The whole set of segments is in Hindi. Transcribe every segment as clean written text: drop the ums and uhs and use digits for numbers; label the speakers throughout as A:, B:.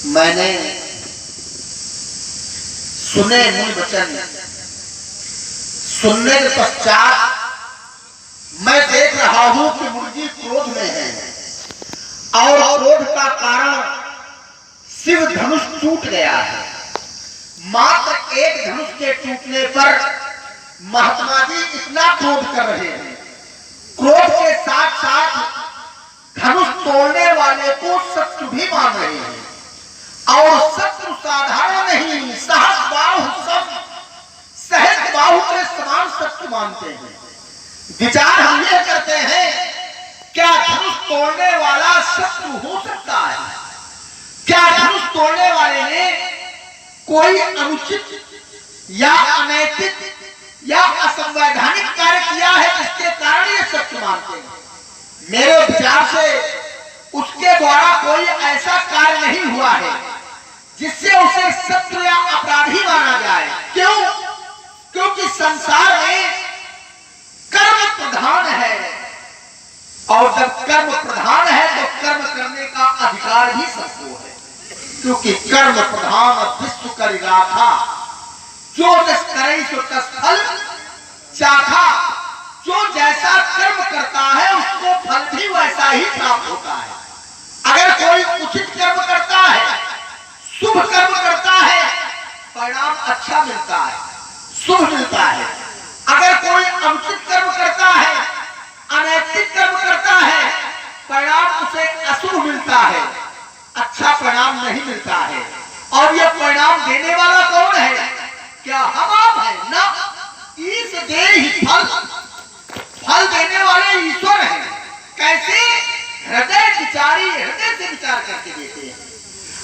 A: मैंने सुने मूल वचन, सुनने के पश्चात मैं देख रहा हूं कि मुर्गी क्रोध में है और क्रोध का कारण शिव धनुष टूट गया है। मात्र एक धनुष के टूटने पर महात्मा जी इतना क्रोध कर रहे हैं। क्रोध के साथ साथ धनुष तोड़ने वाले को शत्रु भी मान रहे हैं और शत्रु साधारण नहीं, सहस्र बाहु सब सहस्र बाहु के समान शत्रु मानते हैं। विचार हम ये करते हैं, क्या धनुष तोड़ने वाला शत्रु हो सकता है? क्या धनुष तोड़ने वाले ने कोई अनुचित या अनैतिक या असंवैधानिक कार्य किया है जिसके कारण ये शत्रु मानते हैं? मेरे विचार से उसके द्वारा कोई ऐसा कार्य नहीं हुआ है जिससे उसे शत्रु या अपराधी माना जाए। क्यों? क्योंकि संसार में कर्म प्रधान है और जब कर्म प्रधान है तो कर्म करने का अधिकार भी सबको है। क्योंकि कर्म प्रधान विश्व करेगा था, जो जस करे सो तस फल चाखा। जो जैसा कर्म करता है उसको फल भी वैसा ही प्राप्त होता है। अगर कोई उचित कर्म करता है, शुभ कर्म करता है, परिणाम अच्छा मिलता है, शुभ मिलता है। अगर कोई अनुचित कर्म करता है, अनैतिक कर्म करता है, परिणाम उसे अशुभ मिलता है, अच्छा परिणाम नहीं मिलता है। और यह परिणाम देने वाला कौन है? क्या हम आप है? ना, ईश देहि फल, फल देने वाले ईश्वर हैं। कैसे? हृदय विचारी, हृदय से विचार करके देते हैं।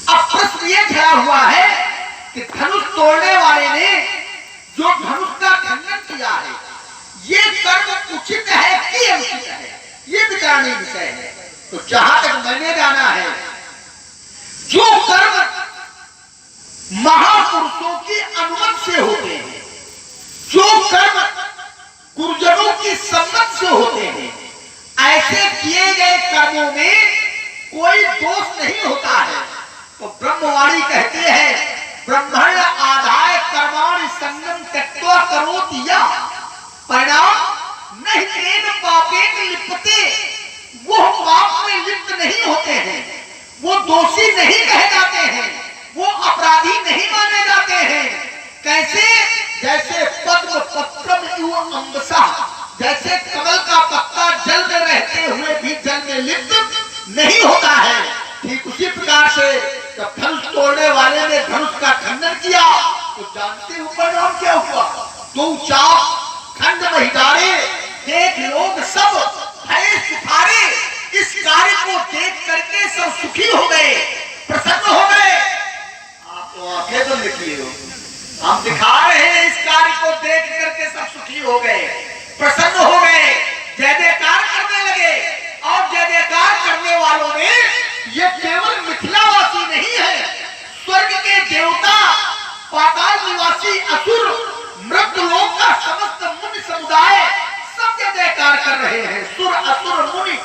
A: अब प्रश्न ये खड़ा हुआ है कि धनुष तोड़ने वाले ने जो धनुष का खंडन किया है, ये कर्म उचित है कि अनुचित है, ये विचारणीय विषय है। तो जहां तक मैंने जाना है, जो कर्म महापुरुषों की अनुमति से होते हैं, जो कर्म गुरुजनों की सम्मत से होते हैं, ऐसे किए गए कर्मों में कोई दोष नहीं होता है। तो ब्रह्मवाणी कहते हैं, ब्रह्मण आधाय कर्माणि संगम त्यक्त्वा करोति या परिणाम नहीं तेन पापेन लिप्यते। वो पाप में लिप्त नहीं होते हैं, वो दोषी नहीं कहे जाते हैं, वो अपराधी नहीं माने जाते हैं। कैसे? जैसे पद्म पत्रम इव अम्बसा, जैसे कमल का पत्ता जल में रहते हुए भी जल में लिप्त नहीं होता है, ठीक उसी प्रकार से जब धनुष तोड़ने वाले ने धनुष का खंडन किया तो जानते हो परिणाम क्या हुआ? दो चाप खंड महिदारे, देख लोग सब भय सुखारे। इस कार्य को देख करके सब सुखी हो गए, प्रसन्न हो गए। आप तो आंखें बंद किए हो, हम दिखा रहे हैं, इस कार्य को देख करके सब सुखी हो गए, प्रसन्न हो गए, जय जयकार करने लगे। और जय जयकार करने वालों में ये केवल मिथिलावासी नहीं है, स्वर्ग के देवता, पाताल निवासी असुर, मृत्युलोक का समस्त मुनि समुदाय सब जय जयकार कर रहे हैं। सुर असुर मुनि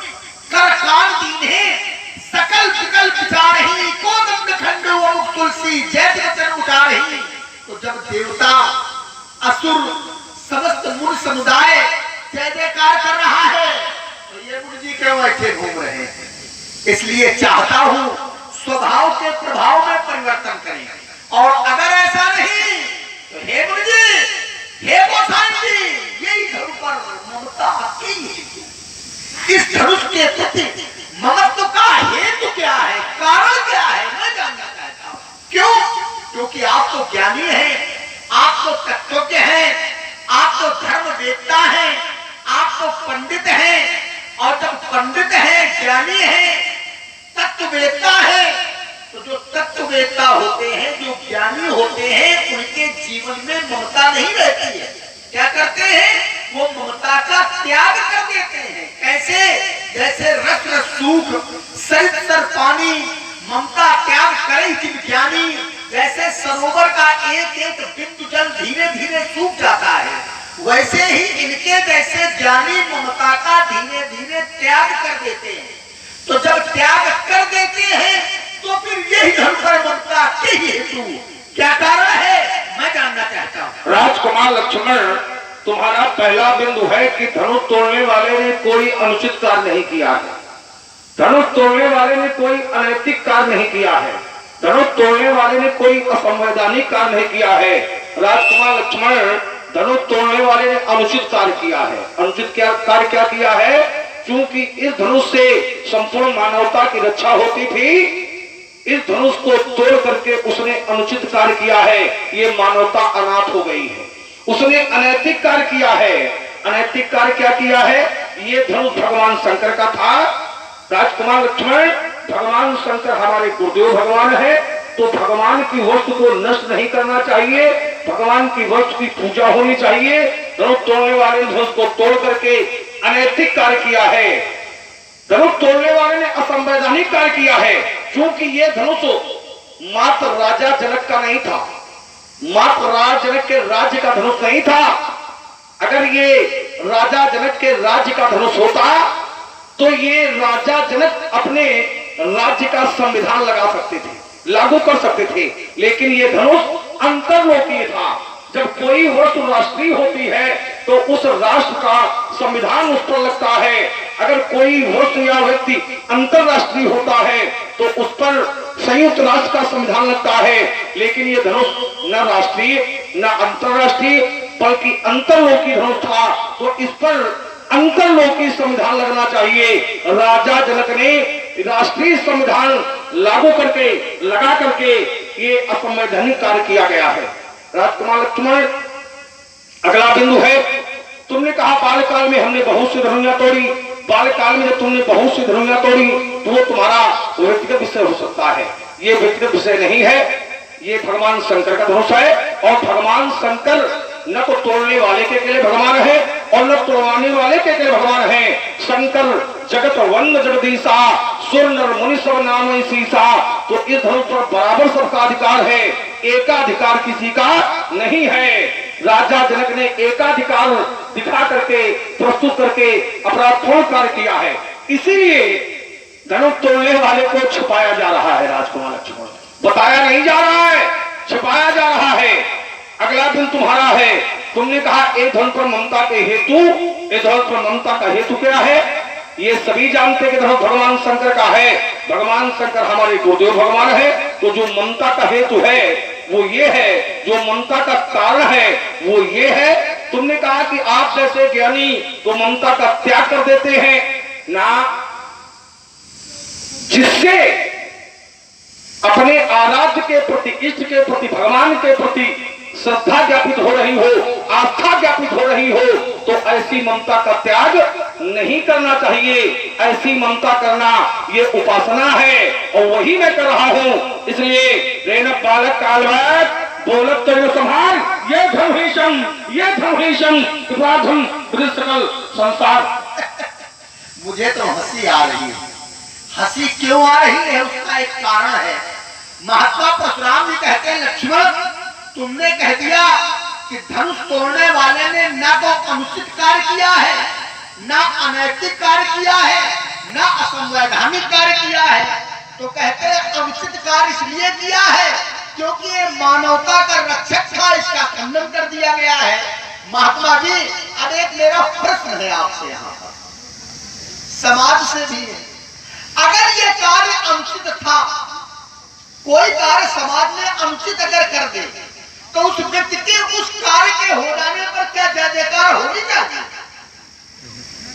A: कर कान दीन्हे, सकल विकल विचारहि, को दंड खंड मुख तुलसी, जय वचन उठा रही। तो जब देवता, असुर, समस्त मुनि समुदाय जय जयकार कर रहा है, तो ये मुनि जी क्यों ऐसे घूम रहे हैं? इसलिए चाहता हूं स्वभाव के प्रभाव में परिवर्तन करें। और अगर ऐसा नहीं तो हे मुनि जी, हे गोसाई जी, यही धनुष पर ममता की, इस धनुष के प्रति ममत्व का हेतु क्या है, कारण क्या है, मैं जानना चाहता हूं। क्यों? क्योंकि आप तो ज्ञानी हैं, आप तो तत्वज्ञ हैं, आप तो धर्मवेत्ता हैं, आप तो पंडित हैं। और जब पंडित हैं, ज्ञानी हैं, तत्ववेत्ता है, तो जो तत्ववेत्ता होते हैं, जो ज्ञानी होते हैं, उनके जीवन में ममता नहीं रहती है। क्या करते हैं? वो ममता का त्याग कर देते हैं। कैसे? जैसे रस रस सूख, सरित सर पानी, ममता त्याग करे कि ज्ञानी। जैसे सरोवर का एक एक बिंदु जल धीरे धीरे सूख जाता है, वैसे ही इनके जैसे ज्ञानी ममता का धीरे धीरे त्याग कर देते हैं। तो जब त्याग कर देते हैं तो फिर यही धर्म
B: तुम्हारा पहला बिंदु है कि धनुष तोड़ने वाले ने कोई अनुचित कार्य नहीं किया है। धनुष तोड़ने वाले ने कोई अनैतिक कार्य नहीं किया है। धनुष तोड़ने वाले ने कोई असंवैधानिक कार्य नहीं किया है। राजकुमार लक्ष्मण, धनुष तोड़ने वाले ने अनुचित कार्य किया है। अनुचित कार्य क्या किया है? क्योंकि इस धनुष से संपूर्ण मानवता की रक्षा होती थी, इस धनुष को तोड़ करके उसने अनुचित कार्य किया है। ये मानवता अनाथ हो गई है। उसने अनैतिक कार्य किया है। अनैतिक कार्य क्या किया है? ये धनुष भगवान शंकर का था। राजकुमार लक्ष्मण, भगवान शंकर हमारे गुरुदेव भगवान है, तो भगवान की वस्तु को नष्ट नहीं करना चाहिए, भगवान की वस्तु की पूजा होनी चाहिए। धनुष तोड़ने वाले ने धनुष को तोड़ करके अनैतिक कार्य किया है। धनुष तोड़ने वाले ने असंवैधानिक कार्य किया है, क्योंकि ये धनुष मात्र राजा जनक का नहीं था, मात्र राजा जनक के राज्य का धनुष नहीं था। अगर ये राजा जनक के राज्य का धनुष होता तो ये राजा जनक अपने राज्य का संविधान लगा सकते थे, लागू कर सकते थे। लेकिन ये धनुष अंतर्लोकीय था। जब कोई वस्तु राष्ट्रीय होती है तो उस राष्ट्र का संविधान उस पर लगता है। अगर कोई वस्तु या व्यक्ति अंतरराष्ट्रीय होता है तो उस पर संयुक्त राष्ट्र का संविधान लगता है। लेकिन ये धनुष न राष्ट्रीय न अंतरराष्ट्रीय बल्कि अंतरलोकीय धनुष था, तो इस पर अंतरलोकीय संविधान लगना चाहिए। राजा जनक ने राष्ट्रीय संविधान लागू करके लगा करके ये असंवैधानिक कार्य किया गया है। राजकुमार लक्ष्मण, अगला बिंदु है, तुमने कहा बालकाल में हमने बहुत सी धनुषियां तोड़ी। बालकाल में जब तुमने बहुत सी धनुषियां तोड़ी तो वो तुम्हारा व्यक्तिगत विषय हो सकता है। ये व्यक्तिगत विषय नहीं है, ये भगवान शंकर का धनुष है। और भगवान शंकर न तो तोड़ने वाले के अकेले भगवान है और न तोड़वाने वाले के अकेले भगवान है। शंकर जगत वंद जगदीशा, सुर नर मुनि सब नाम सीसा। तो इस धनुष पर बराबर सबका अधिकार है, एकाधिकार किसी का नहीं है। राजा जनक ने एकाधिकार दिखा करके प्रस्तुत करके अपराधपूर्ण कार्य किया है, इसीलिए धनुष तोड़ने वाले को छुपाया जा रहा है। राजकुमार लक्ष्मण, बताया नहीं जा रहा है, छुपाया जा रहा है। अगला दिन तुम्हारा है, तुमने कहा एक धनुष पर ममता के हेतु, एक धनुष पर ममता का हेतु क्या है? ये सभी जानते कि धनुष भगवान शंकर का है। भगवान शंकर हमारे गुरुदेव भगवान है, तो जो ममता का हेतु है वो ये है, जो ममता का कारण है वो ये है। तुमने कहा कि आप जैसे ज्ञानी तो ममता का त्याग कर देते हैं ना, जिससे अपने आराध्य के प्रति, इष्ट के प्रति, भगवान के प्रति श्रद्धा ज्ञापित हो रही हो, आस्था ज्ञापित हो रही हो, तो ऐसी ममता का त्याग नहीं करना चाहिए। ऐसी ममता करना ये उपासना है और वही मैं कर रहा हूं। इसलिए रेन बालक कालवैत बोलत तो संभाल, ये धर्महीशम, ये धर्महीशम अपराधम सकल संसार।
A: मुझे तो हंसी आ रही है। हंसी क्यों आ रही है उसका एक कारण है। महात्मा परशुराम जी कहते हैं, लक्ष्मण तुमने कह दिया कि धनुष तोड़ने वाले ने न तो अनुचित कार्य किया है, न अनैतिक कार्य किया है, न असंवैधानिक कार्य किया है। तो कहते हैं अनुचित कार्य इसलिए किया है क्योंकि ये मानवता का रक्षक था, इसका खंडन कर दिया गया है। महात्मा जी, अब एक मेरा प्रश्न है आपसे, यहाँ पर समाज से भी है। अगर ये कार्य अनुचित था, कोई कार्य समाज में अनुचित अगर कर दे तो उस व्यक्ति के उस कार्य के हो जाने पर क्या जय जयकार होनी चाहिए?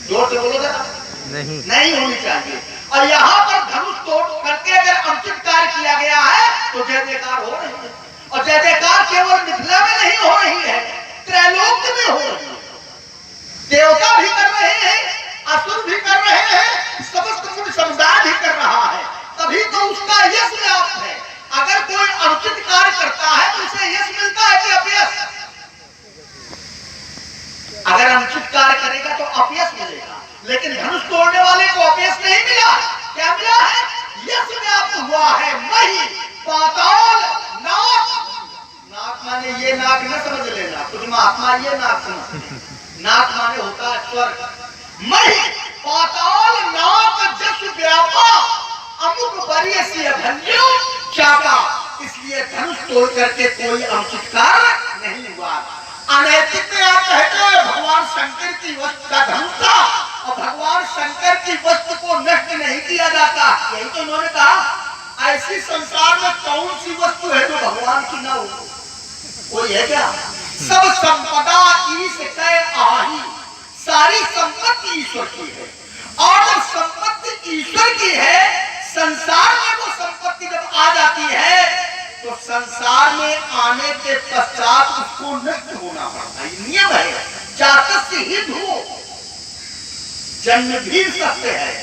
A: जोर से बोलो जरा। नहीं होनी चाहिए। और यहाँ पर धनुष तोड़ करके अगर अनुचित कार्य किया गया है तो जय जयकार हो रही है। और जय जयकार केवल मिथिला में नहीं हो रही है, त्रैलोक में हो रही है। देवता भी कर रहे हैं, असुर भी कर रहे हैं, समस्त मुनि समुदाय भी कर रहा है। तभी तो उसका यश व्याप्त है। अगर कोई अनुचित कार्य करता है तो उसे यश मिलता है कि अपयश? अगर अनुचित कार्य करेगा तो अपयश मिलेगा, लेकिन धनुष तोड़ने वाले को अपयश नहीं मिला। क्या मिला है? यश व्याप्त हुआ है। मही पाताल नाक, नाक माने ये नाक न समझ लेना, कुछ महात्मा ये नाक समझ। नाक माने होता है स्वर्ग। मही पाताल नाक जस व्यापा, अमुक बरिय से धन्यो चाका। इसलिए धनुष तोड़ करके कोई अनुचित कार्य नहीं हुआ। अनैतिक में आप कहते हो भगवान शंकर की वस्तु का धनुष था और भगवान शंकर की वस्तु को नष्ट नहीं किया जाता, यही तो उन्होंने कहा। ऐसी संसार में कौन सी वस्तु है जो भगवान की ना हो? कोई है क्या? सब संपदा ईश कै आही, सारी संपत्ति ईश्वर की है। और जब संपत्ति ईश्वर की है, संसार में वो संपत्ति जब आ जाती है तो संसार में आने के पश्चात उसको नष्ट होना पड़ता है। नियम है, जातक से ही धुओ, जन्म भी सकते हैं,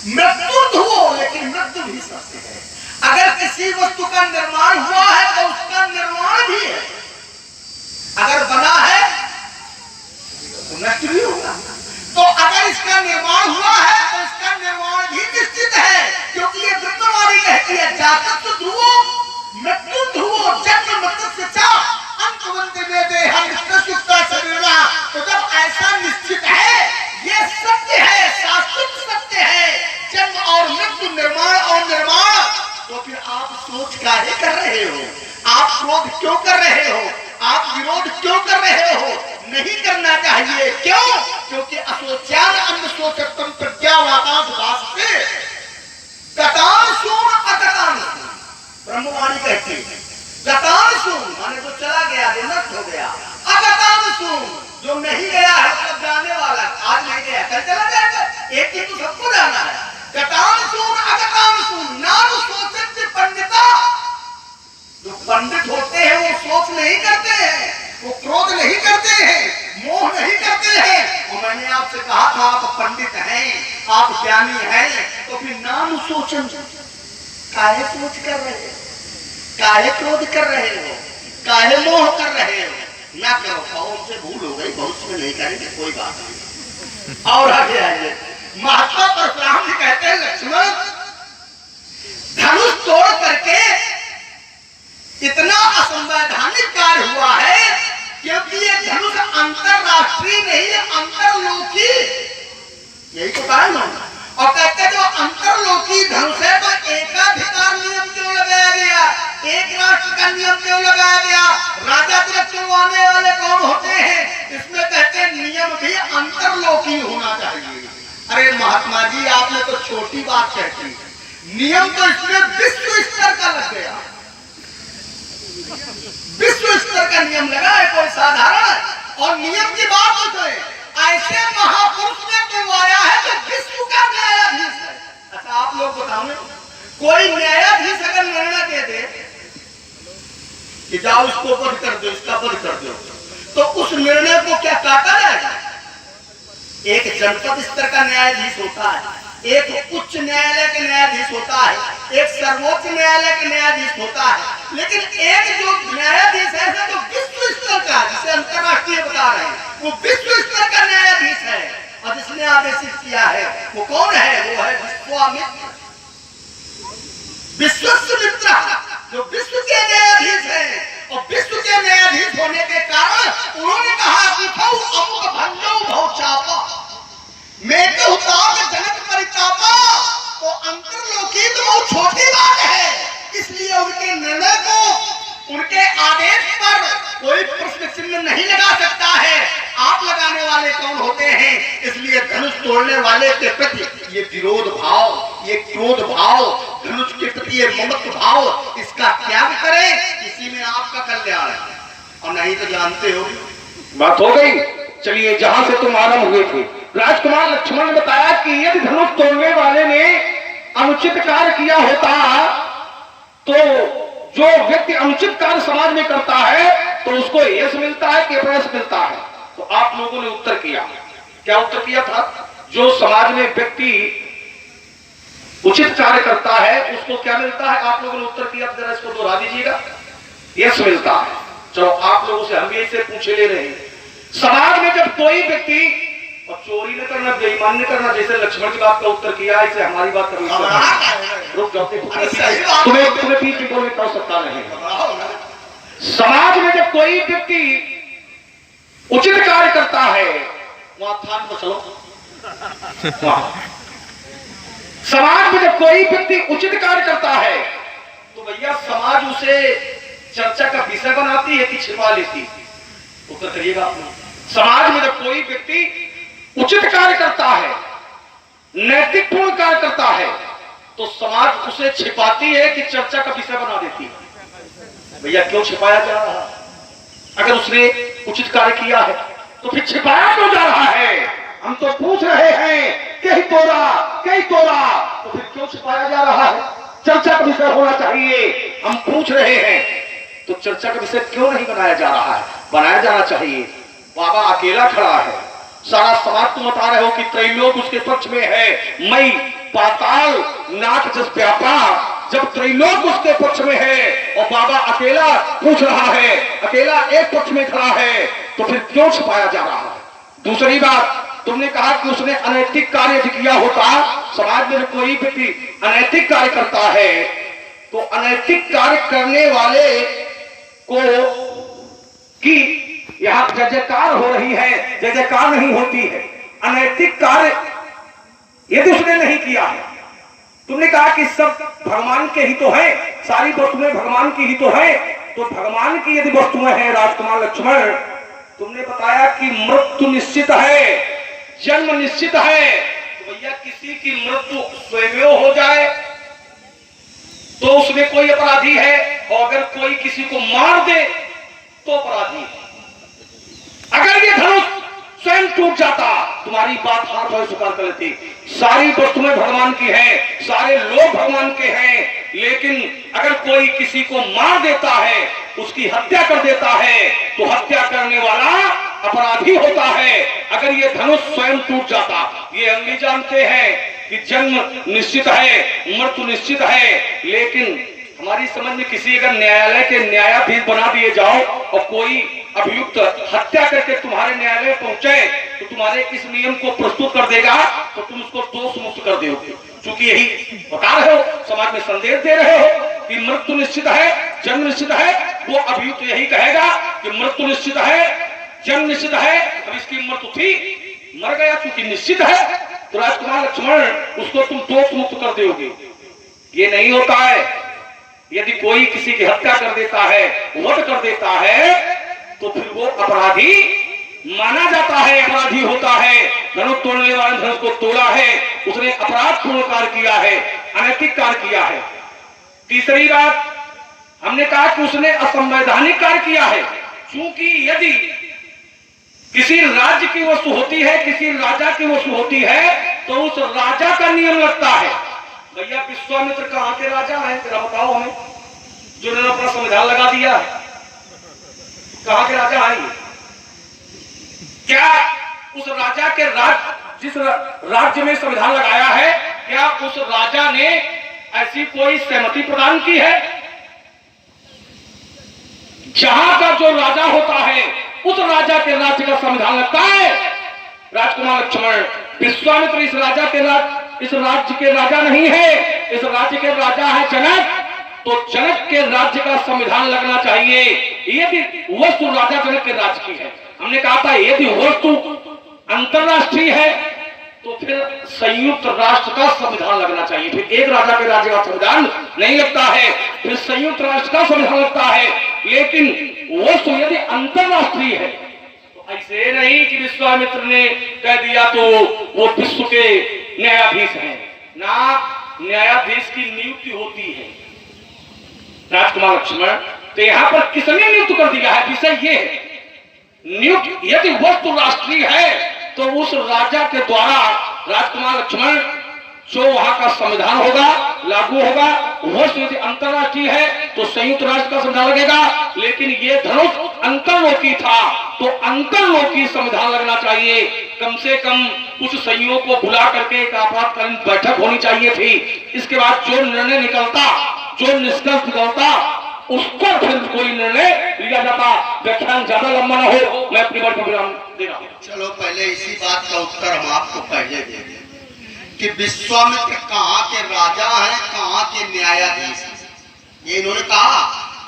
A: मृत्यु धुओ, लेकिन मृत्यु भी सकते हैं। अगर किसी वस्तु का निर्माण हुआ है तो उसका निर्माण भी है, अगर बना है तो नष्ट भी होगा। तो अगर इसका निर्माण हुआ है तो इसका निर्माण भी निश्चित है, क्योंकि ये ब्रह्मवाणी कहती है जातक ध्रुवो मृत्यु ध्रुवो जन्म मृत्यु चा अंतवंत में देहं नित्यसुखता शरीरा। तो जब ऐसा निश्चित है, ये सत्य है, शाश्वत सत्य है, जन्म और मृत्यु, निर्माण और निर्माण, तो फिर आप सोच काहे कर रहे हो? आप क्रोध क्यों कर रहे हो? आप विरोध क्यों कर रहे हो? नहीं करना चाहिए। क्यों? क्योंकि असोच्यान अन्न सोचतम प्रज्ञावादास वास्ते गतान सुन अगतान सुन, ब्रह्मवाणी कहती है। गतान सुन माने जो चला गया, जो नष्ट हो गया। अगतान सुन जो नहीं गया है, मतलब जाने वाला, आज नहीं गया कल चला जाएगा, एक दिन तो सबको जाना है। गतान सुन अगतान सुन नाम सोचते पंडिता, जो पंडित होते हैं वो सोच नहीं करते हैं, वो क्रोध नहीं करते हैं, मोह नहीं करते हैं। और मैंने आपसे कहा था आप पंडित हैं, आप ज्ञानी हैं, तो फिर नाम सोचन काहे सोच कर रहे हो? काहे क्रोध कर रहे हो? काहे मोह कर रहे हो? ना करो, कहो से भूल हो गई, भविष्य में नहीं करेंगे, कोई बात नहीं। और आगे आइए, महात्मा परशुराम जी कहते हैं लक्ष्मण धनुष तोड़ करके इतना असंवैधानिक कार्य हुआ है, क्योंकि ये धनुष अंतरराष्ट्रीय नहीं है, अंतरलोकी, यही तो कहा ना। और कहते जो अंतरलोकी धनुष है तो एकाधिकार नियम क्यों लगाया गया? एक राष्ट्र का नियम क्यों लगाया गया? राजा तिलक चुनवाने वाले कौन होते हैं? इसमें कहते हैं नियम भी अंतरलोकी होना चाहिए। अरे महात्मा जी, आपने तो छोटी बात कहती, नियम तो इसमें विश्व स्तर का लग गया, विश्व स्तर का नियम लगा है, कोई साधारण। और नियम की बात तो है, ऐसे महापुरुष ने करवाया है तो विश्व का न्यायाधीश है। अच्छा आप लोग बताओ, कोई न्यायाधीश अगर निर्णय दे दे कि जाओ इसको बंद कर दो, इसका बंद कर दो, तो उस निर्णय को क्या काटा जाएगा? एक जनपद स्तर का न्यायाधीश होता है, एक उच्च न्यायालय के न्यायाधीश होता है, एक सर्वोच्च न्यायालय के न्यायाधीश होता है, लेकिन एक जो न्यायाधीश है तो विश्व स्तर का, जिसे अंतरराष्ट्रीय बता रहे हैं, वो विश्व स्तर का न्यायाधीश है। और जिसने आदेशित किया है वो कौन है? वो है विश्वामित्र, विश्वमित्र, जो विश्व के न्यायाधीश है। और विश्व के न्यायाधीश होने के कारण उन्होंने कहा कि अमुक भंजो भौचापा मैं तो जनक परितापा, तो अंतरलोकी तो बहुत छोटी बात है, इसलिए उनके निर्णय को, उनके आदेश पर कोई प्रश्न चिन्ह नहीं लगा सकता है। आप लगाने वाले कौन होते हैं? इसलिए धनुष तोड़ने वाले के प्रति ये विरोध भाव, ये क्रोध भाव, धनुष के प्रति ये ममत्व भाव, इसका त्याग करें, इसी में आपका कल्याण है। और नहीं तो जानते हो,
B: बात हो गई। चलिए, जहां से तुम आरंभ हुए थे, राजकुमार लक्ष्मण ने बताया कि यदि धनुष तोड़ने वाले ने अनुचित कार्य किया होता तो जो व्यक्ति अनुचित कार्य समाज में करता है तो उसको यश मिलता है कि अपयश मिलता है। तो आप लोगों ने उत्तर किया, क्या उत्तर किया था? जो समाज में व्यक्ति उचित कार्य करता है उसको क्या मिलता है? आप लोगों ने उत्तर किया, जरा इसको दोहरा दीजिएगा। यश मिलता है। चलो, आप लोगों से हम भी इससे पूछे ले रहे हैं, समाज में जब कोई व्यक्ति, और चोरी न करना, बेईमान न करना, जैसे लक्ष्मण की बात का उत्तर किया, ऐसे हमारी बात करनी, रुक जाओ, तुम्हें बीच में बोलने का सकता नहीं। समाज में जब कोई व्यक्ति उचित कार्य करता है, वहां थान पर चलो, समाज में जब कोई व्यक्ति उचित कार्य करता है तो भैया समाज उसे चर्चा का विषय बनाती है कि छिपा लेती है?
A: उत्तर करिएगा आपने। समाज में जब कोई व्यक्ति उचित कार्य करता है, नैतिकपूर्ण कार्य करता है, तो समाज उसे छिपाती है कि चर्चा का विषय बना देती है। भैया क्यों छिपाया जा रहा है? अगर उसने उचित कार्य किया है तो फिर छिपाया क्यों जा रहा है? हम तो पूछ रहे हैं कहीं तोड़ा, तो फिर क्यों छिपाया जा रहा है? चर्चा का विषय होना चाहिए। हम पूछ रहे हैं तो चर्चा का विषय क्यों नहीं बनाया जा रहा है? बनाया जाना चाहिए। बाबा अकेला खड़ा है, सारा समाज तुम बता रहे हो कि त्रैलोक उसके पक्ष में है, मई पाताल नाथ जस व्यापार, जब त्रैलोक उसके पक्ष में है और बाबा अकेला पूछ रहा है, अकेला एक पक्ष में खड़ा है, तो फिर क्यों छुपाया जा रहा है? दूसरी बात, तुमने कहा कि उसने अनैतिक कार्य किया होता। समाज में कोई व्यक्ति अनैतिक कार्य करता है तो अनैतिक कार्य करने वाले को की यहां जय जयकार हो रही है, जय जयकार नहीं होती है। अनैतिक कार्य यदि उसने नहीं किया है, तुमने कहा कि सब भगवान के ही तो है, सारी वस्तुएं भगवान की ही तो है, तो भगवान की यदि वस्तुएं हैं राजकुमार लक्ष्मण, तुमने बताया कि मृत्यु निश्चित है, जन्म निश्चित है, तो भैया किसी की मृत्यु स्वयं हो जाए तो उसमें कोई अपराधी है, और अगर कोई किसी को मार दे तो अपराधी है। अगर ये धनुष स्वयं टूट जाता, तुम्हारी बात हाथ में स्वीकार कर लेती। सारी वस्तुएं भगवान की हैं, सारे लोग भगवान के हैं, लेकिन अगर कोई किसी को मार देता है, उसकी हत्या कर देता है, तो हत्या करने वाला अपराधी होता है। अगर ये धनुष स्वयं टूट जाता, ये हम भी जानते हैं कि जन्म निश्चित है, मृत्यु निश्चित है, लेकिन हमारी समझ में किसी अगर न्यायालय के न्यायाधीश बना दिए जाओ और कोई अभियुक्त हत्या करके तुम्हारे न्यायालय पहुंचे तो तुम्हारे इस नियम को प्रस्तुत कर देगा, तो तुम उसको दोष मुक्त कर दोगे। क्योंकि यही बता रहे हो, समाज में संदेश दे रहे हो कि मृत्यु निश्चित है, जन्म निश्चित है, वो अभियुक्त यही कहेगा कि मृत्यु निश्चित है, जन्म निश्चित है, अब इसकी मृत्यु थी, मर गया चूंकि निश्चित है, तो राजकुमार लक्ष्मण उसको तुम दोष मुक्त कर दोगे। ये नहीं होता है। यदि कोई किसी की हत्या कर देता है, वध कर देता है, तो फिर वो अपराधी माना जाता है, अपराधी होता है। धनुष तोड़ने वाले धनुष को तोड़ा है, उसने अपराधपूर्ण कार्य किया है, अनैतिक कार्य किया है। तीसरी बात, हमने कहा कि उसने असंवैधानिक कार्य किया है, क्योंकि यदि किसी राज्य की वस्तु होती है, किसी राजा की वस्तु होती है, तो उस राजा का नियम लगता है। भैया विश्वामित्र कहां के राजा हैं, जरा बताओ हमें, जिन्होंने अपना संविधान लगा दिया, कहां के राजा हैं ये? क्या उस राजा के जिस राज्य में संविधान लगाया है, क्या उस राजा ने ऐसी कोई सहमति प्रदान की है? जहां का जो राजा होता है, उस राजा के राज्य का संविधान लगता है। राजकुमार लक्ष्मण, विश्वामित्र इस राज्य के राजा नहीं है, इस राज्य के राजा है जनक, तो जनक के राज्य का संविधान लगना चाहिए। यदि वस्तु राजा जनक के राज्य की है, हमने कहा था यदि वस्तु अंतरराष्ट्रीय है तो फिर संयुक्त राष्ट्र का संविधान लगना चाहिए। फिर एक राजा के राज्य का संविधान नहीं लगता है, फिर संयुक्त राष्ट्र का संविधान लगता है। लेकिन वस्तु यदि अंतरराष्ट्रीय है तो ऐसे नहीं कि विश्वामित्र ने कह दिया तो वो विश्व के न्यायाधीश हैं ना, न्यायाधीश की नियुक्ति होती है। राजकुमार लक्ष्मण, तो यहां पर किसने नियुक्त कर दिया है? विषय ये है, नियुक्त यदि वस्तु राष्ट्रीय है तो उस राजा के द्वारा राजकुमार लक्ष्मण जो वहां का संविधान होगा लागू होगा। वस्तु यदि अंतरराष्ट्रीय है तो संयुक्त राष्ट्र का संविधान लगेगा, लेकिन ये धनुष अंतरलोकी था तो अंतरलोकी संविधान लगना चाहिए। कम से कम कुछ संयोग को बुला करके एक आपातकालीन बैठक होनी चाहिए थी। इसके बाद जो निर्णय निकलता, जो निष्कर्ष निकलता, उसको फिर कोई निर्णय लिया जाता। व्याख्यान ज्यादा लंबा ना हो, मैं अपनी बात को विराम दे रहा हूं।
C: चलो पहले इसी बात का उत्तर हम आपको पहले दे दें कि विश्वामित्र कहाँ के राजा हैं, कहाँ के न्यायाधीश हैं। ये इन्होंने कहा,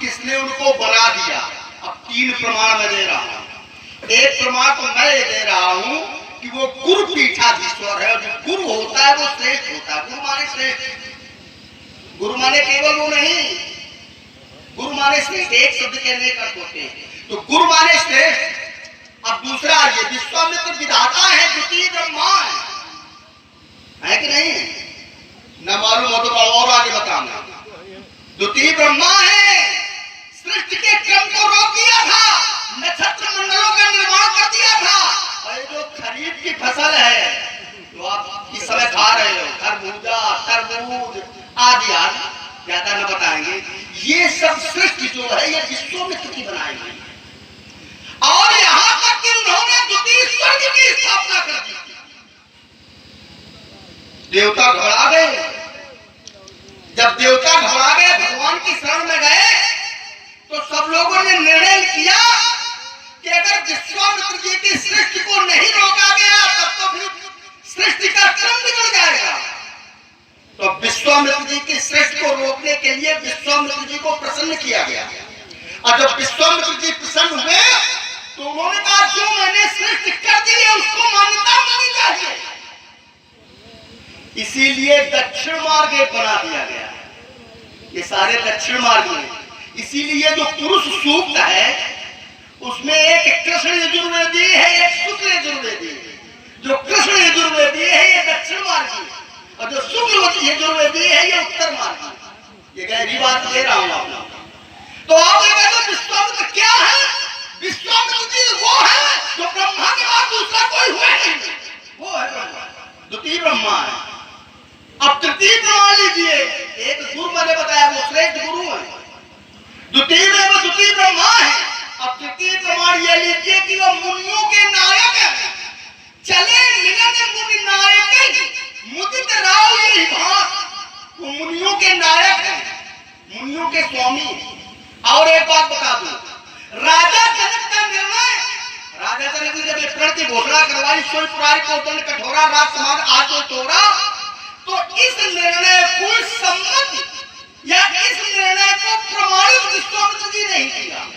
C: किसने उनको बना दिया। अब 3 प्रमाण मैं दे रहा हूं। एक प्रमाण तो मैं ये दे रहा हूं कि वो गुरु पीठाधीश्वर है, और जो गुरु होता है वो श्रेष्ठ होता है। गुरु माने श्रेष्ठ, गुरु माने केवल वो नहीं, गुरु माने श्रेष्ठ, एक शब्द कहने का होते हैं। तो गुरु माने श्रेष्ठ, अब दूसरा ये विश्वामित्र विधाता है, द्वितीय ब्रह्मा है कि नहीं? न मालूम हो तो और आगे बताऊंगा। द्वितीय ब्रह्मा है, सृष्टि के क्रम को रोक दिया था, नक्षत्र मंडलों का निर्माण कर दिया था। और जो खरीफ की फसल है जो आप इस समय खा रहे हो, खरबूजा, तरबूज आदि आदि, ज्यादा न बताएंगे, ये सब सृष्टि जो है ये विश्वामित्र की बनाई गई है। और यहां तक कि उन्होंने द्वितीय स्वर्ग की स्थापना कर दी। देवता घबरा गए। जब देवता घबरा गए, भगवान की शरण में गए, तो सब लोगों ने निर्णय किया कि अगर विश्वामित्र जी की सृष्टि को नहीं रोका गया तब तो फिर सृष्टि का क्रम बिगड़ जाएगा। तो विश्वामित्र जी की सृष्टि को रोकने के लिए विश्वामित्र जी को प्रसन्न किया गया। और जब विश्वामित्र जी प्रसन्न हुए तो उन्होंने कहा जो मैंने सृष्टि कर दी है उसको मान्यता मिलनी चाहिए। इसीलिए दक्षिण मार्ग एक बना दिया गया। ये सारे दक्षिण मार्ग में, इसीलिए जो पुरुष सूक्त है उसमें एक कृष्ण यजुर्वेदी है, एक शुक्ल यजुर्वेदी है। जो कृष्ण यजुर्वेदी है ये दक्षिण मार्गी, और जो शुक्ल यजुर्वेदी है ये उत्तर मार्गी। ये गहरी बात दे रहा हूं आपको। तो आप ये कहते हो विश्वामित्र क्या है? विश्वामित्र जी वो है जो ब्रह्मा के बाद दूसरा कोई हुआ नहीं, वो है ब्रह्मा, द्वितीय ब्रह्मा है। अब तृतीय प्रमाण लीजिए, एक गुरु मैंने बताया वो श्रेष्ठ गुरु है, द्वितीय में वो द्वितीय ब्रह्मा है। अब तृतीय प्रमाण ये लीजिए कि वो मुनियों के नायक है। चले मिलन मुनि नायक मुदित राव ये भाग, वो मुनियों के नायक है, मुनियों के स्वामी। और एक बात बता दूं, राजा जनक का निर्णय, राजा जनक ने जब प्रण की घोषणा करवाई, सोई पुरारी को दंड कठोरा, राज समाज आज तो तोड़ा, तो इस निर्णय को सम्मत या इस निर्णय को प्रमाणित विश्वामित्र जी नहीं किया।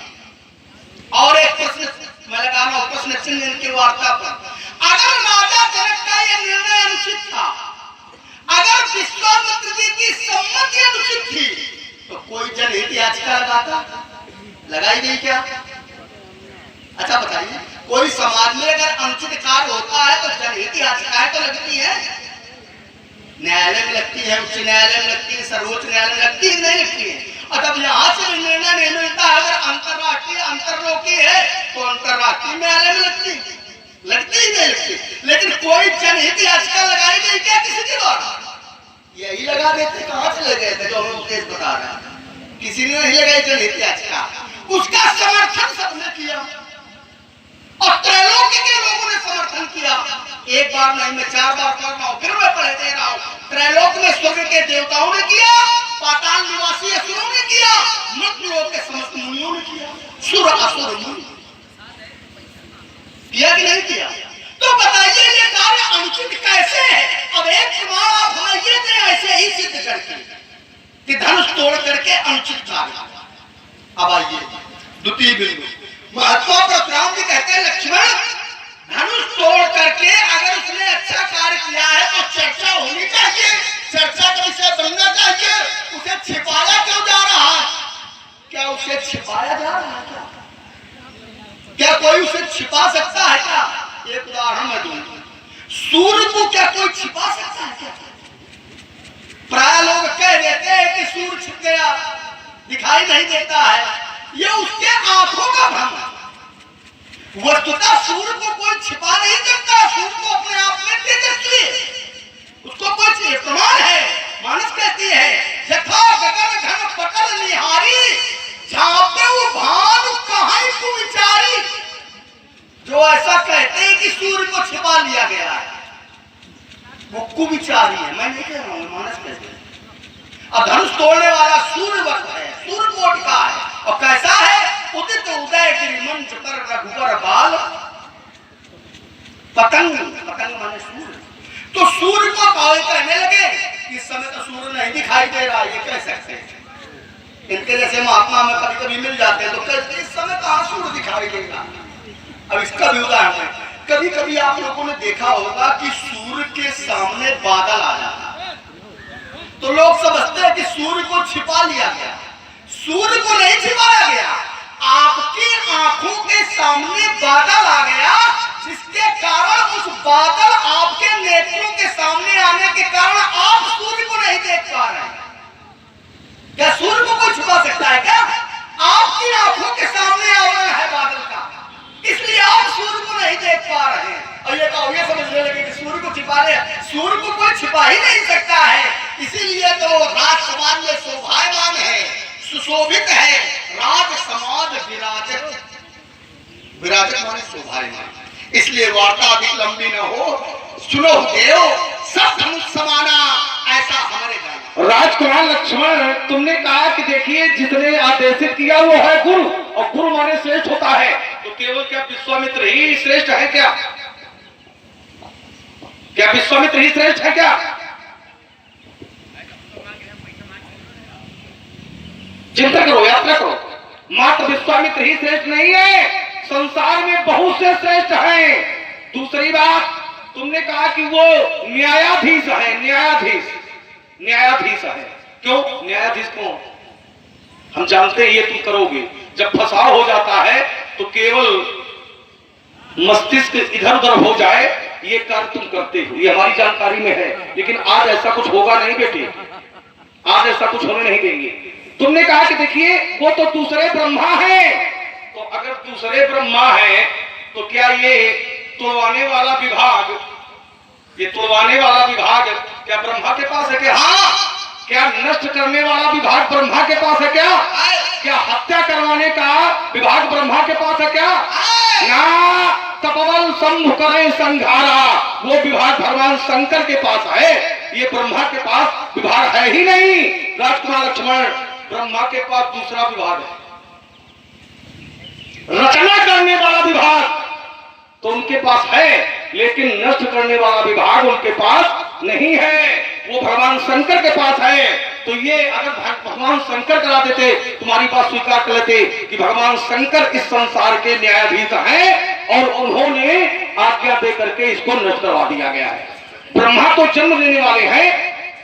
C: और एक प्रश्न मैं लगा रहा हूं, प्रश्न चिन्ह इनकी वार्ता पर, अगर राजा जनक का यह निर्णय अनुचित था, अगर विश्वामित्र जी की सम्मति अनुचित थी, तो कोई जनहित याचिका लगाता? लगाई गई क्या? अच्छा बताइए, कोई समाज में अगर अनुचित कार्य होता है तो जनहित याचिकाएं तो लगती है, न्यायालय में लगती है, उच्च न्यायालय में लगती है, सर्वोच्च न्यायालय में लगती है, नहीं लगती है। और जब यहाँ से निर्णय नहीं मिलता है, अगर अंतरराष्ट्रीय अंतरलोकी है तो अंतरराष्ट्रीय न्यायालय में लगती ही नहीं लगती। लेकिन कोई जनहित याचिका लगाई गई क्या किसी के द्वारा? यही लगा देते, कहां से लगे थे जो हमें उपदेश बता रहा है, किसी ने नहीं लगाई जनहित याचिका। उसका समर्थन सबने किया और त्रैलोक्य के लोगों ने समर्थन किया। एक बार नहीं, मैं 4 बार पढ़ रहा हूं, फिर मैं पढ़ दे रहा हूं। त्रैलोक में स्वर्ग के देवताओं ने किया, पाताल निवासी असुरों ने किया, मृत्युलोक के समस्त मुनियों ने किया, सुर असुर मुनि किया कि नहीं किया? तो बताइए ये कार्य अनुचित कैसे है? अब एक प्रमाण आप हमें ये दें ऐसे ही सिद्ध करके कि धनुष तोड़ करके अनुचित कार्य। अब आइए द्वितीय बिंदु, महात्मा परशुराम जी कहते हैं लक्ष्मण धनुष तोड़ करके अगर उसने अच्छा कार्य किया है तो चर्चा होनी चाहिए, चर्चा का विषय बनना चाहिए। उसे छिपाया क्यों जा रहा है? क्या उसे छिपाया जा रहा है? क्या कोई उसे छिपा सकता है क्या? एक उदाहरण मैं दूंगा, सूर्य को क्या कोई छिपा सकता है क्या? प्राय लोग कह देते हैं कि सूर्य छिप गया, दिखाई नहीं देता है, ये उसके आंखों का भ्रम है। वस्तुतः सूर्य को कोई छिपा नहीं सकता, सूर्य को अपने आप में तेजस्वी, उसको कोई प्रमाण है। मानस कहती है यथा गगन घन पटल निहारी, झांपे भानु कहां को विचारी। जो ऐसा कहते हैं कि सूर्य को छिपा लिया गया है वो कुविचारी है, मैं नहीं कह रहा हूं, मानस कहते हैं। अब धनुष तोड़ने वाला सूर्यवत है, सूर्यकोटि का है, और कैसा है? उदित उदय गिरिमंच पर रघुवर बाल पतंग, पतंग माने सूर्य। तो सूर्य को कहने लगे इस समय तो सूर्य नहीं दिखाई दे रहा, ये कह सकते हैं। इनके जैसे महात्मा में कभी कभी मिल जाते हैं तो कहते इस समय कहां सूर्य दिखाई देगा। अब इसका भी उदाहरण है, कभी कभी आप लोगों ने देखा होगा कि सूर्य के सामने बादल आ जाता है तो लोग समझते हैं कि सूर्य को छिपा लिया गया। सूर्य को नहीं छिपाया गया,
A: आपकी आंखों के सामने बादल आ गया, जिसके कारण उस बादल आपके नेत्रों के सामने आने के कारण आप सूर्य को नहीं देख पा रहे हैं। क्या सूर्य को कोई छुपा सकता है क्या? आपकी आंखों के सामने आवरण है बादल का, इसलिए आप सूर्य को नहीं देख पा रहे हैं। और ये समझने लगे कि सूर्य को छिपा ले, सूर्य को कोई छिपा ही नहीं सकता है। इसीलिए तो राज समाज में शोभायमान है, सुशोभित है। राज समाज विराजक, विराजक माने शोभायमान। इसलिए वार्ता अधिक लंबी न हो, सुनो देव सब धनुष समाना, ऐसा हमारे जान।
B: राजकुमार लक्ष्मण, तुमने कहा कि देखिए जिसने आदेशित किया वो है गुरु, और गुरु माने श्रेष्ठ होता है, तो केवल क्या विश्वामित्र ही श्रेष्ठ है क्या? क्या विश्वामित्र ही श्रेष्ठ है क्या? चिंता करो, यात्रा करो। मात्र विश्वामित्र ही श्रेष्ठ नहीं है, संसार में बहुत से श्रेष्ठ हैं। दूसरी बात, तुमने कहा कि वो न्यायाधीश है, न्यायाधीश, न्यायाधीश है। क्यों न्यायाधीश कौन? हम जानते हैं ये तुम करोगे। जब फसाव हो जाता है तो केवल मस्तिष्क इधर उधर हो जाए, ये कार्य तुम करते हो, ये हमारी जानकारी में है। लेकिन आज ऐसा कुछ होगा नहीं बेटे, आज ऐसा कुछ होने नहीं देंगे। तुमने कहा कि देखिए वो तो दूसरे ब्रह्मा है, तो अगर दूसरे ब्रह्मा है तो क्या ये तोड़वाने वाला विभाग, ये तोड़वाने वाला विभाग क्या ब्रह्मा के पास है क्या?
A: हाँ,
B: क्या नष्ट करने वाला विभाग ब्रह्मा के पास है क्या? क्या हत्या करवाने का विभाग ब्रह्मा के पास है क्या? ना, तपबल शंभु करे संघारा, वो विभाग भगवान शंकर के पास है, ये ब्रह्मा के पास विभाग है ही नहीं। राजकुमार लक्ष्मण, ब्रह्मा के पास दूसरा विभाग है, रचना करने वाला विभाग तो उनके पास है, लेकिन नष्ट करने वाला विभाग उनके पास नहीं है, वो भगवान शंकर के पास है। तो ये अगर भगवान शंकर करा देते, तुम्हारी बात स्वीकार कर लेते कि भगवान शंकर इस संसार के न्यायाधीश हैं और उन्होंने आज्ञा दे करके इसको नष्ट करवा दिया गया है। ब्रह्मा तो जन्म देने वाले हैं,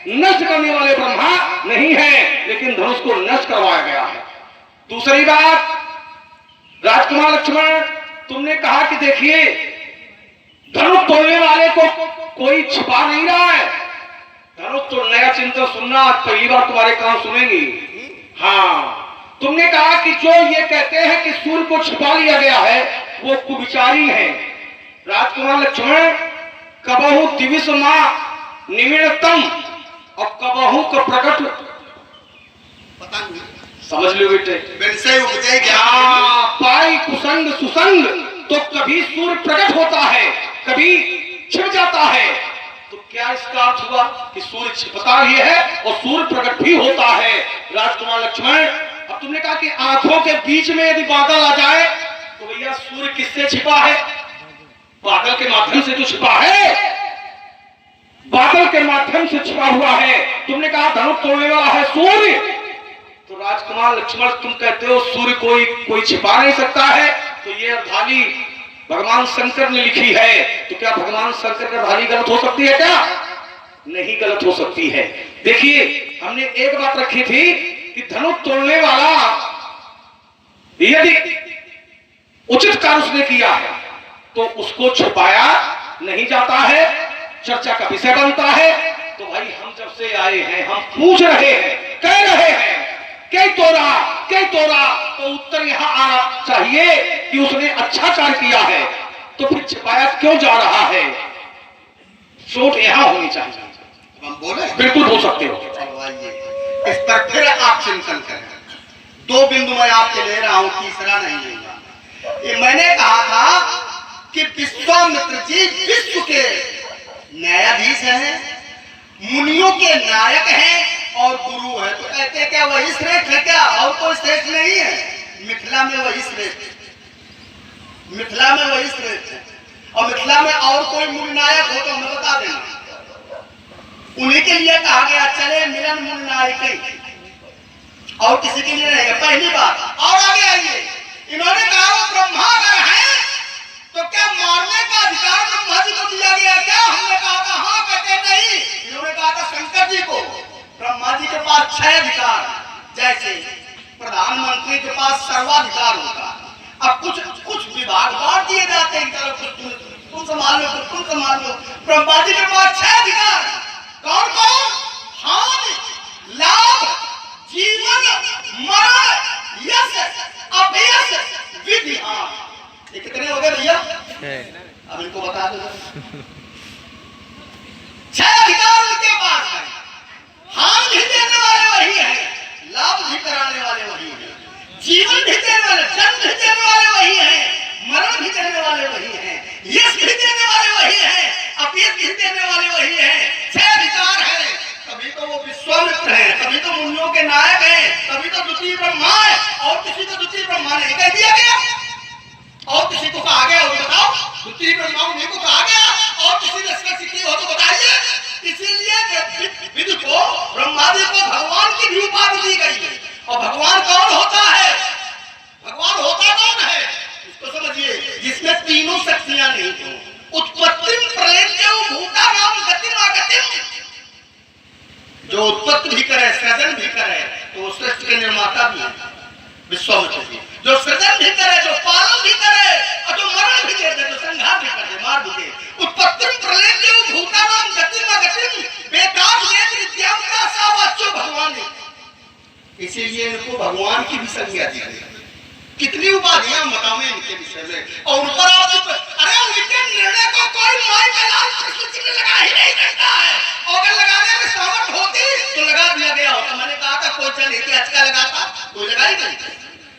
B: नष्ट करने वाले ब्रह्मा नहीं है, लेकिन धनुष को नष्ट करवाया गया है। दूसरी बात, राजकुमार लक्ष्मण, तुमने कहा कि देखिए धनुष तोड़ने वाले को कोई छिपा नहीं रहा है। धनुष तो नया चिंतन सुनना, आज पहली बार तुम्हारे कान सुनेंगे। हाँ, तुमने कहा कि जो ये कहते हैं कि सूर्य को छिपा लिया गया है वो कुविचारी है। राजकुमार लक्ष्मण, कबहू दिविस मां निमिड़तम और कबहू का प्रकट
C: पता नहीं,
B: समझ लो बेटे।
C: वैसे उपजय
B: पाई कुसंग सुसंग, तो कभी सूर्य प्रकट होता है, कभी छिप जाता है। तो क्या इसका अर्थ हुआ कि सूर्य छिपता भी है और सूर्य प्रकट भी होता है। राजकुमार लक्ष्मण, अब तुमने कहा कि आंखों के बीच में यदि बादल आ जाए तो भैया सूर्य किससे छिपा है? बादल के माध्यम से तो छिपा है, बादल के माध्यम से छिपा हुआ है। तुमने कहा धनुष तोड़ने वाला है सूर्य, तो राजकुमार लक्ष्मण तुम कहते हो सूर्य कोई छिपा नहीं सकता है, तो ये अर्धाली भगवान शंकर ने लिखी है। तो क्या भगवान शंकर का अर्धाली गलत हो सकती है क्या? नहीं गलत हो सकती है। देखिए हमने एक बात रखी थी कि धनुष तोड़ने वाला यदि उचित कार्य उसने किया है तो उसको छुपाया नहीं जाता है, चर्चा का विषय बनता है। तो भाई हम जब से आए हैं हम पूछ रहे हैं, कह रहे हैं कई तोड़ा, तो उत्तर यहाँ आना चाहिए कि उसने अच्छा कार्य किया है, तो फिर छिपाया क्यों जा रहा है? सोच यहाँ होनी चाहिए।
C: हम बोले
B: बिल्कुल हो सकते हो।
C: चलो आइए, इस पर फिर आप चिंतन करें। दो बिंदु मैं आपके ले रहा हूं, तीसरा नहीं लेगा। ये मैंने कहा था कि विश्वामित्र जी विश्व के न्यायाधीश हैं, मुनियों के नायक हैं और गुरु है। तो कहते क्या वही श्रेष्ठ है क्या? और कोई श्रेष्ठ नहीं है, मिथिला में वही श्रेष्ठ है, मिथिला में वही श्रेष्ठ है। और मिथिला में और कोई मुनि नायक हो तो हमें बता देना, उन्हीं के लिए कहा गया चले मिलन मुनि नायक, और किसी के लिए नहीं। पहली बात। और आगे आइए, इन्होंने कहा वो ब्रह्मा अगर है तो क्या मारने का अधिकार ब्रह्मा जी को दिया गया क्या? हमने कहा था हाँ, कहते नहीं। इन्होंने कहा था शंकर जी को। ब्रह्मा जी के पास 6 अधिकार, जैसे प्रधानमंत्री के पास सर्वाधिकार होता है। अब कुछ कुछ विभाग बांट दिए जाते हैं, चलो कुछ तुम संभाल लो, कुछ तुम संभाल लो। ब्रह्मा जी के पास 6 अधिकार। कौन कौन? हानि, लाभ, जीवन, मरण, यश, अपयश, विधि। ये कितने हो गए भैया? अब इनको बता दो। 6 अधिकार उनके पास है। हानि भी देने वाले वही है, लाभ भी कराने वाले वही है, जीवन भी देने वाले, जन्म भी देने वाले वही है, मरण भी देने वाले वही है, यश भी देने वाले वही है, अपयश भी देने वाले वही है। 6 अधिकार है। कभी तो वो विश्वामित्र है, कभी तो मुनियों के नायक है, कभी तो द्वितीय ब्रह्मा है, और किसी को द्वितीय ब्रह्मा नहीं कह दिया गया, और किसी को कहा गया हो तो बताओ। द्वितीय ब्रह्मा उन्हीं को कहा गया, और किसी ने स्पष्ट की हो तो बताइए। इसीलिए विदु को, ब्रह्मा जी को भगवान की भी उपाधि दी गई है। और भगवान कौन होता है? भगवान होता कौन है? इसको समझिए, जिसमें तीनों शक्तियां नहीं हो। उत्पत्तिम प्रलयम भूतानाम गतिम आगतिम। जो उत्पत्ति भी करे, सृजन भी करे, तो उस सृष्टि के निर्माता भी है विश्वामित्र जी। जो सृजन भी करे, जो पालन भी करे, और जो मरण भी दे दे, जो संहार भी कर दे, मार भी दे। उत्पत्तिम प्रलयम भूतानाम गतिम आगतिम वेदांत वेद विद्याम का सावाच्य भगवान है। इसीलिए इनको भगवान की भी संज्ञा दी गई। कितनी उपाधियां बताओ इनके विषय में। और ऊपर आप, अरे उनके निर्णय को कोई माई का लाल प्रश्न चिन्ह लगा ही नहीं सकता है। और अगर लगाने में सामर्थ होती तो लगा दिया गया होता। मैंने कहा था कोई चल एक अचका लगाता, कोई लगाई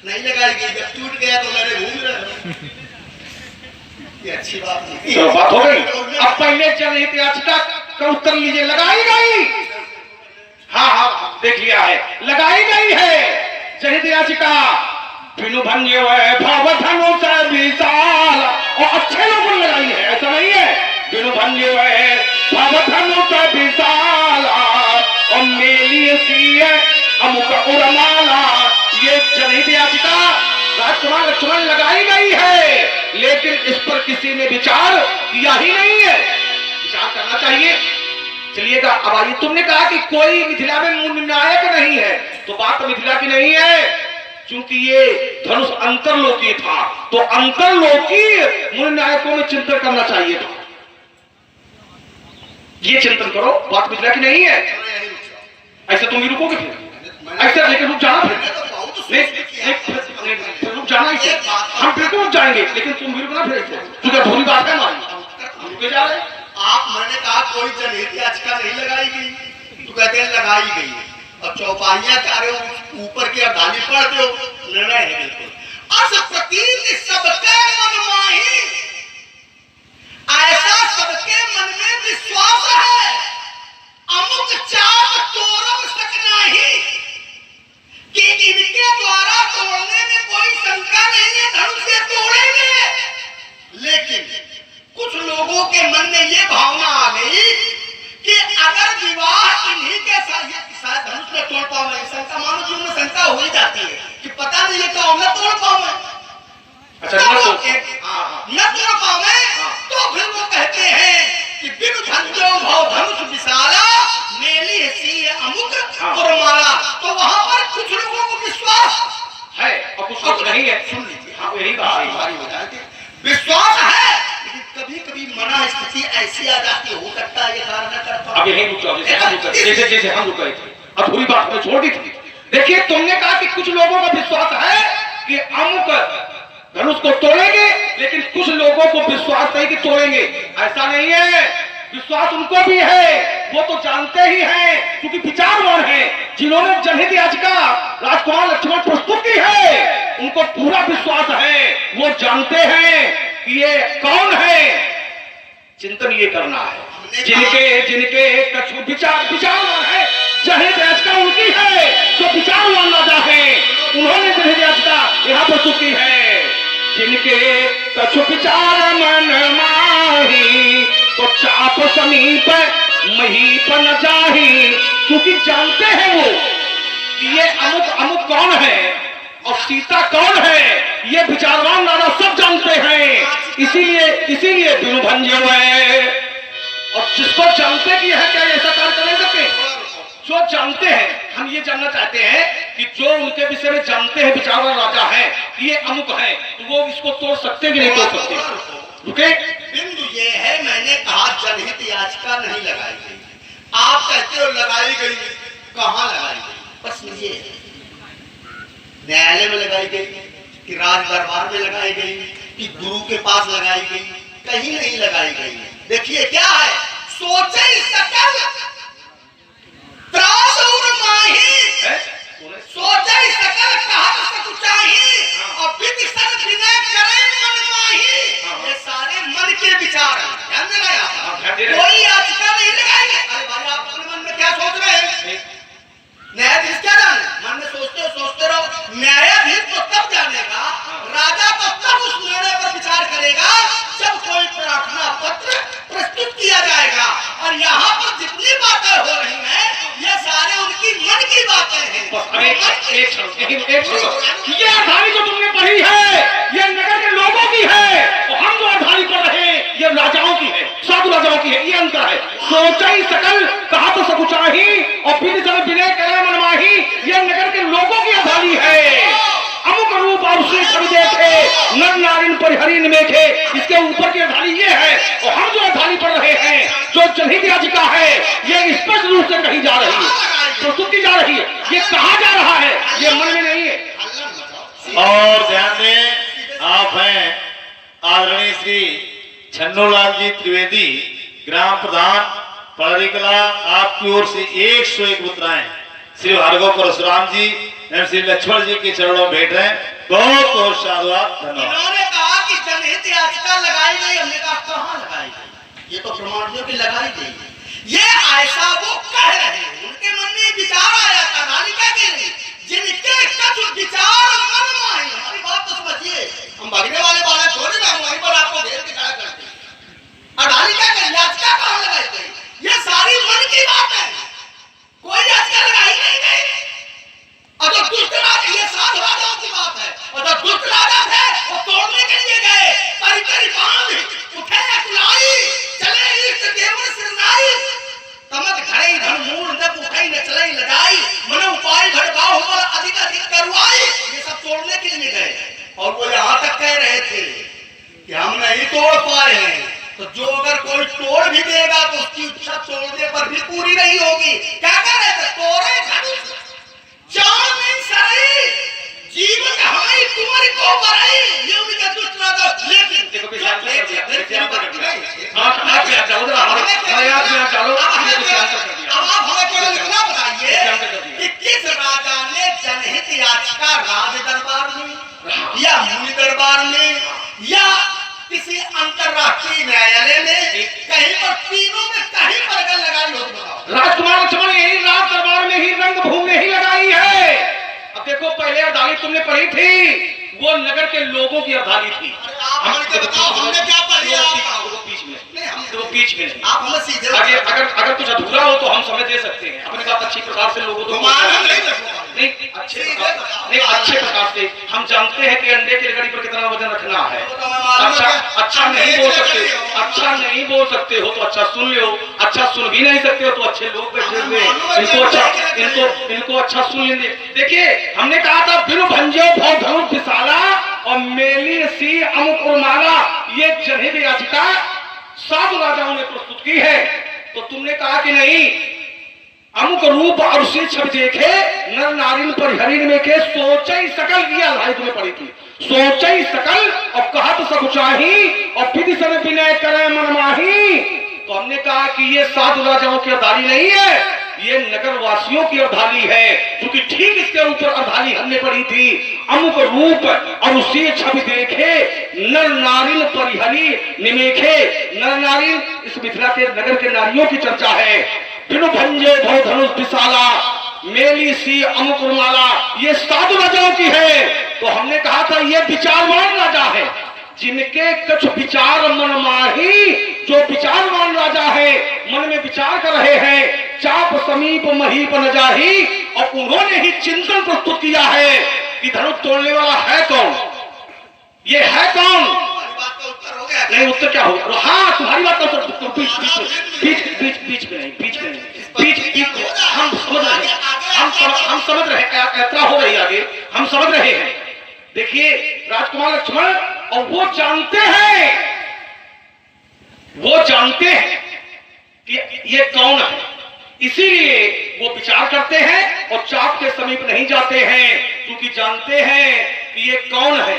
C: नहीं लगाई गई। जब टूट गया तो मेरे घूम रहे। ये अच्छी बात नहीं।
B: तो बात हो गई। अब पहले जनहित याचिका का उत्तर लीजिए। लगाई गई, हाँ हाँ देख लिया है, लगाई गई है जनहित याचिका। बिनु भंगे भावधनु से विशाल, और अच्छे लोगों ने लगाई है, ऐसा नहीं है। बिनु भंगे भावधनु से विशाल, और मेली सी अमुक उर्माला। ये जनहित याचिका राजकुमार लक्ष्मण लगाई गई है, लेकिन इस पर किसी ने विचार किया ही नहीं है। विचार करना चाहिए। चलिएगा, अब आइए। तुमने कहा कि कोई मिथिला में मुनिनायक नहीं है, तो बात मिथिला की नहीं है, क्योंकि ये धनुष अंतरलोकी था, तो अंतरलोकी मुनिनायकों में चिंतन करना चाहिए था। ये चिंतन करो, बात मिथिला की नहीं है। ऐसे तुम भी रुकोगे फिर? ऐसे लेकिन रुक जाना फिर, रुक जाना इसे। हम बिल्कुल रुक जाएंगे, लेकिन तुम भी रुकना फिर, क्योंकि अधूरी बात है हमारी। रुके जा रहे
C: आप, मैंने कहा कोई जनहित याचिका नहीं लगाई गई, तो कहते हैं लगाई गई। और चौपाइयां चाह रहे हो, ऊपर की अडाली पढ़ दो, निर्णय है बिल्कुल। अस प्रतीत सबके मन माही, ऐसा सबके मन में विश्वास है। अमुक चाप तोरम सकना ही, कि इनके द्वारा तोड़ने में कोई शंका नहीं है, धनुष से तोड़ेंगे। लेकिन कुछ लोगों के मन में ये भावना आ गई कि अगर विवाह इन्हीं के साथ धनुष में तोड़ पाऊं, शंका, मानो जीवन में शंका हो ही जाती है कि पता नहीं ये तो मैं तोड़ पाऊं। अच्छा, न तोड़ पाऊं, तो फिर वो कहते हैं कि बिनु धंजो भाव धनुष विशाला, मेली सी अमुक उर्माला। तो वहां पर कुछ लोगों को विश्वास
B: है और कुछ लोग नहीं है।
C: सुन लीजिए,
B: हाँ यही बात
C: है, विश्वास है, कभी कभी मना स्थिति ऐसी आ जाती, हो सकता है ये कार्य न कर पाओ।
B: अब यही रुक जाओ, जैसे हम रुक गए थे, अधूरी बात में छोड़ दी थी। देखिए, तुमने कहा कि कुछ लोगों का विश्वास है कि अमुक धनुष को तोड़ेंगे, लेकिन कुछ लोगों को विश्वास नहीं कि तोड़ेंगे। ऐसा नहीं है, विश्वास उनको भी है, वो तो जानते ही हैं, क्योंकि विचारवान हैं। जिन्होंने जनहित याचिका राजकुमार लक्ष्मण प्रस्तुत की है, उनको पूरा विश्वास है, वो जानते हैं कि ये कौन है। चिंतन ये करना है, जिनके कछु विचारवान है, जनहित याचिका उनकी है। जो विचारवान राजा है, उन्होंने जनहित याचिका यहाँ प्रस्तुत की है। जिनके कछु विचार मन माही, तो चाप समीप महीप न जाही। क्योंकि जानते हैं वो कि ये अमुक कौन है और सीता कौन है, ये विचारवान राजा सब जानते हैं। इसीलिए बिनु भंजे हुए, और जिसको जानते कि है क्या ऐसा कार्य कर नहीं सकते, जो जानते हैं, हम ये जानना चाहते हैं कि जो उनके विषय में जानते हैं विचार वाला राजा है, ये अमुक है, तो वो इसको तोड़ सकते हैं कि नहीं तोड़ सकते? रुके,
C: बिंदु ये है, मैंने कहा जनहित याचिका नहीं लगाई गई, आप कहते हो लगाई गई, कहाँ लगाई गई? बस ये न्यायालय में लगाई गई कि राज दरबार में लगाई गई कि गुरु के पास लगाई गई? कहीं नहीं लगाई गई। देखिए क्या है, सोचे सकल त्रास और माही, सोचे सकल कहत सकुचाही और विधि सर विनय करे मन माही। ये सारे मन के विचार हैं, ध्यान देना यहाँ। कोई याचिका नहीं लगाएंगे। अरे भाई आप अपने मन में क्या सोच रहे हैं? न्यायाधीश क्या जाने, मन में सोचते रहो। न्यायाधीश तो तब जानेगा, राजा तो तब उस निर्णय पर विचार करेगा जब कोई प्रार्थना पत्र प्रस्तुत किया जाएगा। और यहाँ पर जितनी बातें हो रही हैं, ये सारे उनकी मन की बातें हैं।
B: ये अधारी जो तुमने पढ़ी है, ये नगर के लोगों की है, और हम जो अधारी पढ़ रहे हैं, ये राजाओं की है, साधु राजाओं की है। ये अंतर है। सोचा ही सकल कहा तो सकुचाही और फिर समय विनय करे मन माही, ये नगर के लोगों की अधारी है। अमुक रूप और उसे छवि देखे नर नारिन परिहरी निमेखे, इसके ऊपर की अधारी ये है। और हम जो अधारी पढ़ रहे हैं, जो जनहित याचिका है, ये स्पष्ट रूप से कही जा रही है, प्रस्तुत की जा रही है। ये कहा जा रहा है, ये मन में नहीं है।
D: और ध्यान दें, आप हैं आदरणीय श्री छन्नूलाल जी त्रिवेदी, ग्राम प्रधान पढ़री कला, आपकी ओर से 101 मुद्राएं श्री भार्गव परशुराम जी एवं श्री लक्ष्मण जी के चरणों में भेंट रहे हैं। बहुत बहुत साधुवाद, धन्यवाद।
C: इन्होंने कहा कि जनहित याचिका लगाई गई, हमने कहा कहाँ लगाई गई? ये तो प्रमाण जो कि लगाई गई। ये ऐसा वो कह रहे हैं, उनके मन में विचार आया था, रानी क्या कह रही, जिनके कछु विचार मन माही। हमारी बात तो समझिए, हम भागने वाले बालक थोड़ी ना, वहीं पर आपको घेर के खड़ा करते हैं। और रानी क्या कह, याचिका कहाँ लगाई गई? ये सारी मन की बात है, कोई याचिका लगाई नहीं गई। अगर दुष्ट राजा, ये साधु राजाओं की बात है, अगर दुष्ट राजा थे वो तोड़ने के लिए गए, परिकरी बांध उठे कुलाई, चले इष्ट देवर सिरनाई, तमत घड़े धन मूल न उठाई न चले लजाई, मन उपाय भड़काओ पर अधिक अधिक करवाई। ये सब तोड़ने के लिए गए, और वो यहाँ तक कह रहे थे कि हम नहीं तोड़ पाए हैं। तो जो अगर कोई तोड़ भी देगा तो उसकी इच्छा तोड़ने पर भी पूरी नहीं होगी। क्या कह रहे थे, तोड़े धनुष जान में सही, जीवन हमारी कुंवर को बराई। ये उनका दुष्ट राजा। लेकिन
B: देखो विचार कर दिया, आप याद जाओ, हमारे याद में आप डालो,
C: अब आप हमें केवल इतना बताइए कि किस राजा ने जनहित याचिका राज दरबार में या मुनि दरबार में या किसी अंतरराष्ट्रीय न्यायालय में, कहीं पर तीनों में कहीं पर अगर लगाई हो, बताओ।
B: राजकुमार लक्ष्मण यही राज दरबार में ही, रंगभूमि में ही लगाई है। अब देखो, पहले अदाली तुमने पढ़ी थी, वो नगर के लोगों की अदाली थी।
C: आप हमें बताओ, हमने क्या पढ़ी?
B: बीच में नहीं,
C: आप हमें सीधे
B: अगर कुछ अधूरा हो तो हम समझ दे सकते हैं। अपने साथ अच्छी प्रकार से लोगों को नहीं, अच्छे प्रकार से हम जानते हैं कि अंडे की लकड़ी पर कितना वजन रखना है। अच्छा नहीं बोल सकते, अच्छा नहीं बोल सकते हो तो अच्छा सुन लो, अच्छा सुन भी नहीं सकते हो तो अच्छे लोग बैठे हुए इनको अच्छा सुन लेंगे। देखिए, हमने कहा था बिनु भंजो भव धनुष विशाला और मेली सी अमुक उर्माला, ये जनहित याचिका साधु राजाओं ने प्रस्तुत की है। तो तुमने कहा कि नहीं, अमुक रूप और उसी छवि देखे नर नारिन परिहरी में के सोचे सकल, ये लड़ाई तुम्हें पड़ी थी, सोचे सकल और कहा तो सकुचाही और विधि समय विनय करे मन माही। तो हमने कहा कि ये साधु राजाओं की अदाली नहीं है, ये नगर वासियों की अधाली है, क्योंकि ठीक इसके ऊपर अधाली हमने पढ़ी थी। अमुक रूप और उसी छवि देखे नर नारिन परिहरी निमेखे। नर नारिन इस मिथिला के नगर के नारियों की चर्चा है। बिनु भंजे भव धनुष विशाला मेली सी अमुक उर्माला, ये साधु राजाओं की है। तो हमने कहा था ये विचारवान राजा है, जिनके कुछ विचार मन माही, जो विचारवान राजा है, मन में विचार कर रहे हैं, चाप समीप महीप न जाही, और उन्होंने ही चिंतन प्रस्तुत किया है कि धनुष तोड़ने वाला है कौन, ये है कौन। नहीं, उत्तर क्या होगा? हाँ, तुम्हारी बात का उत्तर बीच में नहीं, हम हम समझ रहे हैं, हम समझ रहे हैं, यात्रा हो रही है आगे, हम समझ रहे हैं। देखिए राजकुमार लक्ष्मण, और वो जानते हैं कि ये कौन है, इसीलिए वो विचार करते हैं और चाप के समीप नहीं जाते हैं, क्योंकि जानते हैं कि ये कौन है।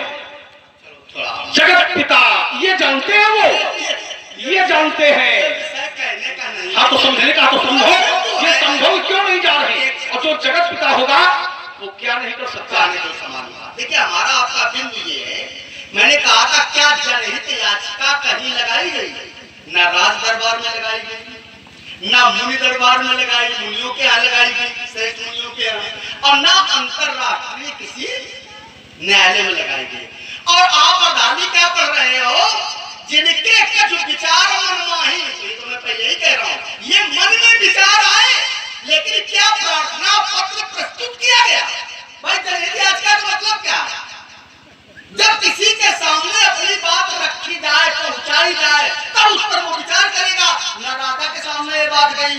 B: जगत पिता, ये जानते हैं, वो ये जानते हैं।
C: कहने का नहीं,
B: हाँ तो समझने का तो समझो, ये संभव क्यों नहीं जा रहे, और जो जगत पिता होगा वो क्या नहीं कर सकता।
C: जाने दो समान बात। देखिए हमारा आपका बिंदु ये है, मैंने कहा था क्या जनहित याचिका कहीं लगाई गई, ना राज दरबार में लगाई गई, ना मुनि दरबार में लगाई, मुनियों के यहाँ लगाई गई, श्रेष्ठ मुनियों के यहाँ, और ना अंतरराष्ट्रीय किसी न्यायालय में लगाई गई। और आप अदाली क्या पढ़ रहे हो, जिनके जो विचार मनमाही, तो मैं पहले ही कह रहा हूँ, ये मन में विचार आए, लेकिन क्या प्रार्थना पत्र प्रस्तुत किया गया। भाई जनहित याचिका का मतलब क्या है? जब किसी के सामने अपनी बात रखी जाए, पहुंचाई जाए, तब उस पर वो विचार करेगा। न राजा के सामने ये बात गई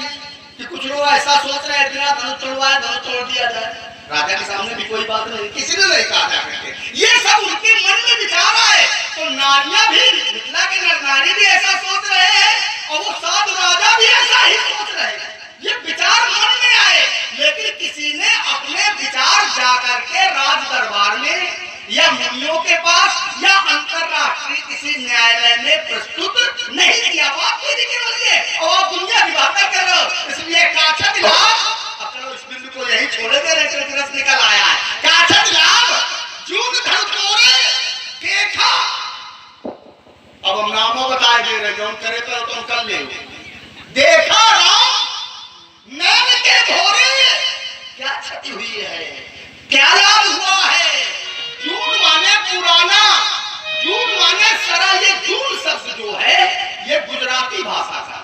C: कि कुछ लोग ऐसा सोच रहे हैं बिना धनुष तोड़वाए धनुष तोड़ दिया जाए, राजा के सामने भी कोई बात नहीं, किसी ने नहीं कहा जाकर। ये सब उनके मन में विचार आए, तो नारियां भी, मिथिला के नर नारी भी ऐसा सोच रहे हैं, और वो साधु राजा भी ऐसा ही सोच रहे हैं। ये विचार मन में आए, लेकिन किसी ने अपने विचार जाकर के राज दरबार में या मुनियों के पास या अंतरराष्ट्रीय किसी न्यायालय में प्रस्तुत नहीं किया। बात मेरी केवल ये, और आप दुनिया की बातें कर रहे हो, इसलिए काछत लाभ, अब चलो इस बिंदु को यही छोड़े दे रहे, रस निकल आया है। काछत लाभ जून धन तोड़े देखा, अब हम नामों बताए दे रहे, जो करे तो तुम कर ले। देखा राम नैन के भोरे, क्या क्षति हुई है, क्या लाभ हुआ है। जून माने पुराना, जून माने सरा। ये जून शब्द जो है ये गुजराती भाषा का,